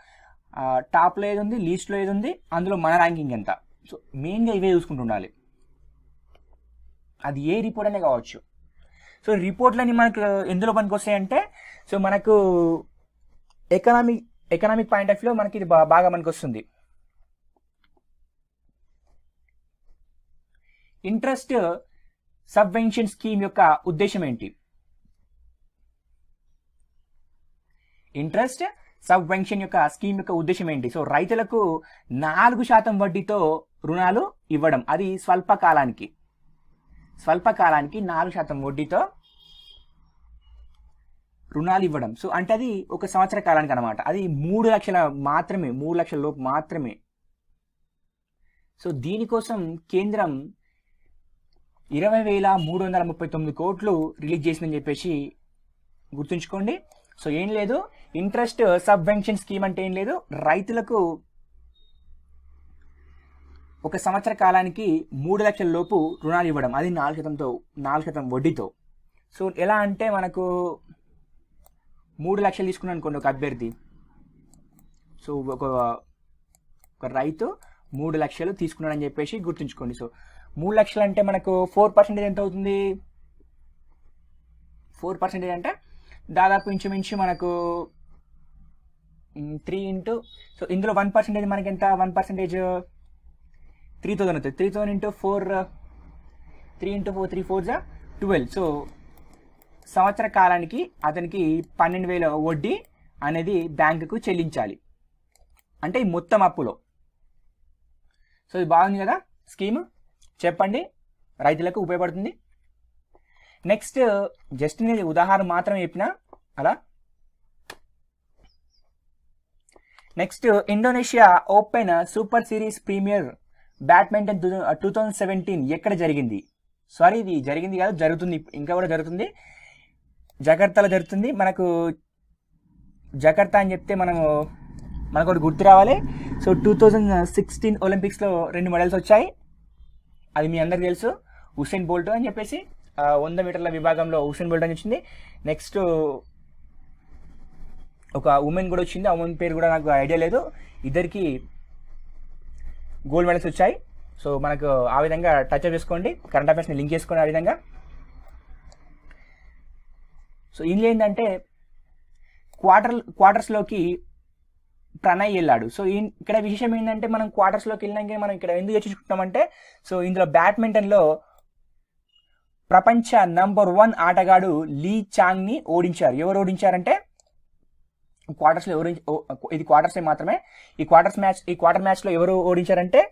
టాప్లో ఏది ఉంది, లీస్ట్లో ఏది ఉంది, అందులో మన ర్యాంకింగ్ ఎంత. సో మెయిన్గా ఇవే చూసుకుంటుండాలి. అది ఏ రిపోర్ట్ అనే కావచ్చు. సో రిపోర్ట్లని మనకు ఎందులో పనికి వస్తాయంటే సో మనకు ఎకనామిక్ పాయింట్ ఆఫ్ వ్యూలో మనకి ఇది బాగా మనకు వస్తుంది. ఇంట్రెస్ట్ సబ్వెన్షన్ స్కీమ్ యొక్క ఉద్దేశం ఏంటి? ఇంట్రెస్ట్ సబ్వెన్షన్ యొక్క స్కీమ్ యొక్క ఉద్దేశం ఏంటి? సో రైతులకు 4% వడ్డీతో రుణాలు ఇవ్వడం. అది స్వల్పకాలానికి 4% వడ్డీతో రుణాలు ఇవ్వడం. సో అంటే అది 1 సంవత్సర కాలానికి అనమాట. అది 3 లక్షల మాత్రమే, 3 లక్షల లోపు మాత్రమే. సో దీనికోసం కేంద్రం 20,339 కోట్లు రిలీజ్ చేసిందని చెప్పేసి గుర్తుంచుకోండి. సో ఏం లేదు, ఇంట్రెస్ట్ సబ్వెన్షన్ స్కీమ్ అంటే ఏం లేదు, రైతులకు 1 సంవత్సర కాలానికి 3 లక్షల లోపు రుణాలు ఇవ్వడం. అది 4% వడ్డీతో. సో ఎలా అంటే మనకు 3 లక్షలు తీసుకున్నాను అనుకోండి ఒక అభ్యర్థి. సో ఒక రైతు 3 లక్షలు తీసుకున్నాడని చెప్పేసి గుర్తుంచుకోండి. సో 3 లక్షలు అంటే మనకు 4% ఎంత అవుతుంది? 4% అంటే దాదాపు ఇంచుమించు మనకు 3 ఇంటూ, సో ఇందులో 1% మనకి ఎంత? 1% 3,000 అవుతుంది. 3,000 ఇంటూ 4, 3 ఇంటూ 4, 3 4 12. సో సంవత్సర కాలానికి అతనికి 12,000 వడ్డీ అనేది బ్యాంకుకు చెల్లించాలి. అంటే ఈ మొత్తం అప్పులో. సో ఇది బాగుంది కదా స్కీమ్, చెప్పండి, రైతులకు ఉపయోగపడుతుంది. నెక్స్ట్ జస్ట్ నేను ఉదాహరణ మాత్రం చెప్పిన అలా. Next Indonesia open super series premier badminton 2017 ఎక్కడ జరిగింది? సారీ, ఇది జరిగింది కాదు, జరుగుతుంది, ఇంకా కూడా జరుగుతుంది. జకర్తాలో జరుగుతుంది. మనకు జకర్తా అని చెప్తే మనకు ఒకటి గుర్తు రావాలి. సో 2016 ఒలింపిక్స్లో 2 మెడల్స్ వచ్చాయి. అది మీ అందరికి తెలుసు, హుసేన్ బోల్ట్ అని చెప్పేసి 100 మీటర్ల విభాగంలో హుసేన్ బోల్ట్ అని వచ్చింది. నెక్స్ట్ ఒక ఉమెన్ కూడా వచ్చింది, ఆ ఉమెన్ పేరు కూడా నాకు ఐడియా లేదు. ఇద్దరికి గోల్డ్ మెడల్స్ వచ్చాయి. సో మనకు ఆ విధంగా టచ్ అప్ చేసుకోండి, కరెంట్ అఫైర్స్ని లింక్ చేసుకోండి ఆ విధంగా. సో ఇందులో ఏంటంటే క్వార్టర్స్లోకి ప్రణయ్ వెళ్ళాడు. సో ఇక్కడ విషయం ఏంటంటే మనం క్వార్టర్స్లోకి వెళ్ళినాక మనం ఇక్కడ ఎందుకు చర్చించుకుంటామంటే, సో ఇందులో బ్యాడ్మింటన్లో ప్రపంచ నంబర్ 1 ఆటగాడు లీ చాంగ్ని ఓడించారు. ఎవరు ఓడించారంటే క్వార్టర్స్లో ఇది క్వార్టర్స్ మాత్రమే. ఈ క్వార్టర్ మ్యాచ్లో ఎవరు ఓడించారంటే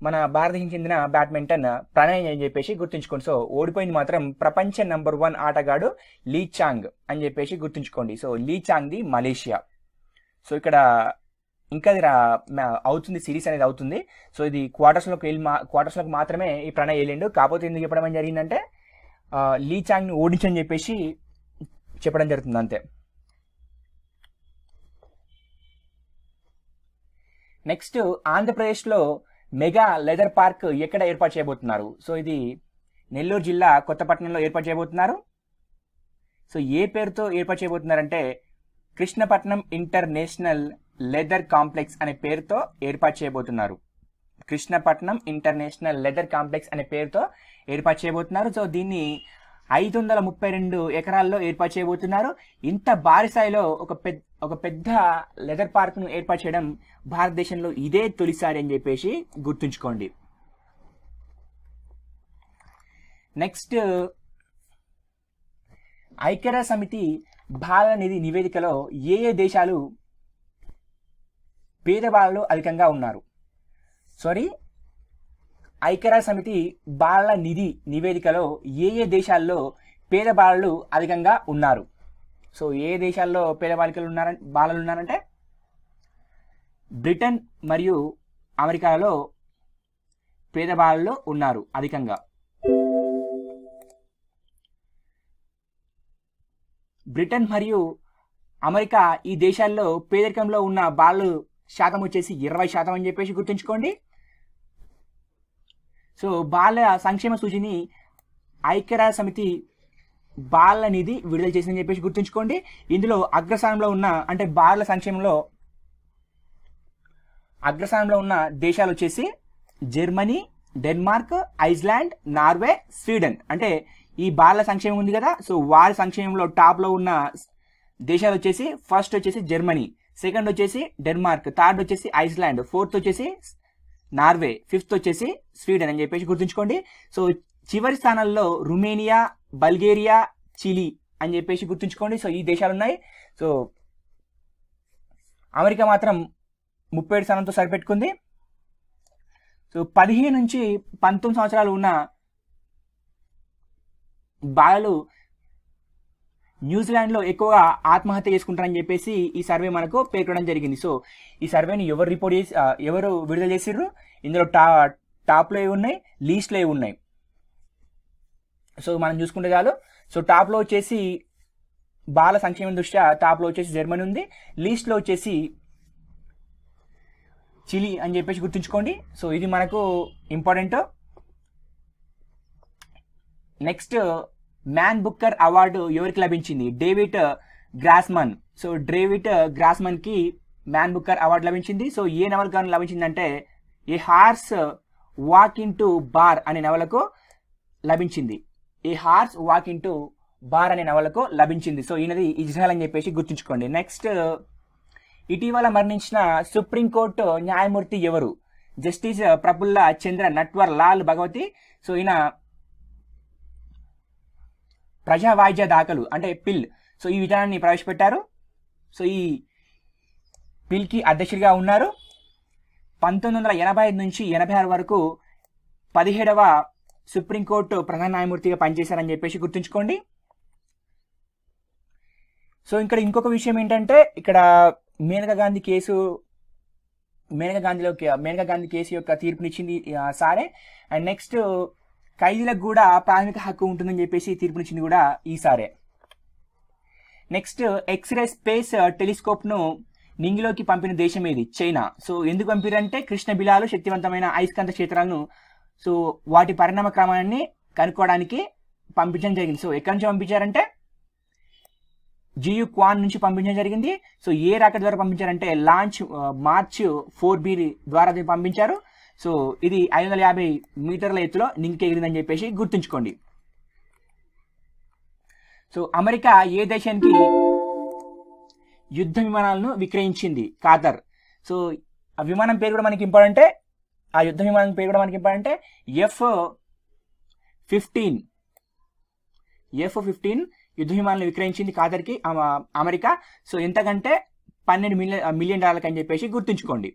మన భారతదేశం చెందిన బ్యాడ్మింటన్ ప్రణయ్ అని చెప్పేసి గుర్తుంచుకోండి. సో ఓడిపోయింది మాత్రం ప్రపంచ నంబర్ 1 ఆటగాడు లీ చాంగ్ అని చెప్పేసి గుర్తుంచుకోండి. సో లీ చాంగ్ది మలేషియా. సో ఇక్కడ ఇంకా అవుతుంది, సిరీస్ అనేది అవుతుంది. సో ఇది క్వార్టర్స్లోకి మాత్రమే ఈ ప్రణయ్ వెళ్ళిండు. కాకపోతే ఎందుకు చెప్పడం జరిగిందంటే లీ చాంగ్ని ఓడించని చెప్పేసి చెప్పడం జరుగుతుంది అంతే. నెక్స్ట్ ఆంధ్రప్రదేశ్లో మెగా లెదర్ పార్క్ ఎక్కడ ఏర్పాటు చేయబోతున్నారు? సో ఇది నెల్లూరు జిల్లా కొత్తపట్నంలో ఏర్పాటు చేయబోతున్నారు. సో ఏ పేరుతో ఏర్పాటు చేయబోతున్నారంటే కృష్ణపట్నం ఇంటర్నేషనల్ లెదర్ కాంప్లెక్స్ అనే పేరుతో ఏర్పాటు చేయబోతున్నారు. కృష్ణపట్నం ఇంటర్నేషనల్ లెదర్ కాంప్లెక్స్ అనే పేరుతో ఏర్పాటు చేయబోతున్నారు. సో దీన్ని 532 ఎకరాల్లో ఏర్పాటు చేయబోతున్నారు. ఇంత భారీ స్థాయిలో ఒక పెద్ద లెదర్ పార్క్ను ఏర్పాటు చేయడం భారతదేశంలో ఇదే తొలిసారి అని చెప్పేసి గుర్తుంచుకోండి. నెక్స్ట్ ఐక్యరాజ్య సమితి బాలల నిధి నివేదికలో ఏ దేశాలు పేదవాళ్ళు అధికంగా ఉన్నారు? ఐక్యరాజ్య సమితి బాలల నిధి నివేదికలో ఏ దేశాల్లో పేదవాళ్ళు అధికంగా ఉన్నారు? సో ఏ దేశాల్లో బాలలు ఉన్నారంటే బ్రిటన్ మరియు అమెరికాలో పేదవాళ్ళు ఉన్నారు అధికంగా. బ్రిటన్ మరియు అమెరికా ఈ దేశాల్లో పేదరికంలో ఉన్న బాలలు శాతం వచ్చేసి 20% అని చెప్పేసి గుర్తుంచుకోండి. సో బాల సంక్షేమ సూచిని ఐక్యరాజ్య సమితి బాలల నిధి విడుదల చేసిందని చెప్పేసి గుర్తుంచుకోండి. ఇందులో అగ్రస్థానంలో ఉన్న బాలల సంక్షేమంలో అగ్రస్థానంలో ఉన్న దేశాలు వచ్చేసి Germany, Denmark, Iceland, Norway, Sweden. అంటే ఈ బాలల సంక్షేమం ఉంది కదా, సో వారి సంక్షేమంలో టాప్లో ఉన్న దేశాలు వచ్చేసి ఫస్ట్ వచ్చేసి జర్మనీ, సెకండ్ వచ్చేసి డెన్మార్క్, థర్డ్ వచ్చేసి ఐస్లాండ్, ఫోర్త్ వచ్చేసి నార్వే, ఫిఫ్త్ వచ్చేసి స్వీడన్ అని చెప్పేసి గుర్తుంచుకోండి. సో చివరి స్థానాల్లో రుమేనియా, బల్గేరియా, చిలీ అని చెప్పేసి గుర్తుంచుకోండి. సో ఈ దేశాలు ఉన్నాయి. సో అమెరికా మాత్రం 37 స్థానంతో సరిపెట్టుకుంది. సో 15 నుంచి 19 సంవత్సరాలు ఉన్న బాలలు న్యూజిలాండ్లో ఎక్కువగా ఆత్మహత్య చేసుకుంటారని చెప్పేసి ఈ సర్వే మనకు పేర్కొనడం జరిగింది. సో ఈ సర్వేని ఎవరు విడుదల చేసిర్రు? ఇందులో టాప్లో ఉన్నాయి, లీస్ట్లో ఉన్నాయి. సో మనం చూసుకుంటే చాలు. సో టాప్లో వచ్చేసి బాల సంక్షేమం దృష్ట్యా టాప్లో వచ్చేసి జర్మనీ ఉంది, లీస్ట్లో వచ్చేసి చిలీ అని చెప్పేసి గుర్తుంచుకోండి. సో ఇది మనకు important. Next Man Booker award ఎవరికి లభించింది? David Grossman. సో డేవిడ్ గ్రాస్మన్కి మ్యాన్ బుక్కర్ అవార్డు లభించింది. సో ఏ నవలకు గాను లభించిందంటే a horse walk into bar అనే నవలకు లభించింది. A horse walk into bar అనే నవలకు లభించింది. సో ఈయనది ఇజ్రాయల్ అని చెప్పేసి గుర్తుంచుకోండి. నెక్స్ట్ ఇటీవల మరణించిన సుప్రీంకోర్టు న్యాయమూర్తి ఎవరు? జస్టిస్ ప్రఫుల్ల చంద్ర నట్వర్ లాల్ భగవతి. సో ఈయన ప్రజా వాయిద్య దాఖలు పిల్, సో ఈ విధానాన్ని ప్రవేశపెట్టారు. సో ఈ పిల్కి అధ్యక్షుడిగా ఉన్నారు. 1985 నుంచి 86 వరకు 17వ సుప్రీంకోర్టు ప్రధాన న్యాయమూర్తిగా పనిచేశారని చెప్పేసి గుర్తుంచుకోండి. సో ఇక్కడ ఇంకొక విషయం ఏంటంటే ఇక్కడ మేనకా గాంధీ కేసు యొక్క తీర్పునిచ్చింది సారే. అండ్ నెక్స్ట్ ఖైదీలకు కూడా ప్రాథమిక హక్కు ఉంటుందని చెప్పేసి తీర్పునిచ్చింది కూడా ఈసారే. నెక్స్ట్ ఎక్స్రే స్పేస్ టెలిస్కోప్ను నింగిలోకి పంపిన దేశం ఏది? చైనా. సో ఎందుకు పంపిరంటే కృష్ణ బిలాలు శక్తివంతమైన అయస్కాంత క్షేత్రాలను సో వాటి పరిణామ క్రమాన్ని కనుక్కోవడానికి పంపించడం జరిగింది. సో ఎక్కడి నుంచి పంపించారంటే జియు క్వాన్ నుంచి పంపించడం జరిగింది. సో ఏ రాకెట్ ద్వారా పంపించారంటే లాంచ్ మార్చ్ 4B ద్వారా దీన్ని పంపించారు. సో ఇది 550 మీటర్ల ఎత్తులో నింగికి ఎగిరిందని చెప్పేసి గుర్తుంచుకోండి. సో అమెరికా ఏ దేశానికి యుద్ధ విమానాలను విక్రయించింది? ఖతార్. సో ఆ విమానం పేరు కూడా మనకి ఇంపార్టెంటే, ఆ యుద్ధ విమానం పేరు కూడా మనకి ఇంపార్టెంటే, F-15 యుద్ధ విమానాలను విక్రయించింది ఖతార్కి అమెరికా. సో ఎంతకంటే $12 మిలియన్ అని చెప్పేసి గుర్తుంచుకోండి.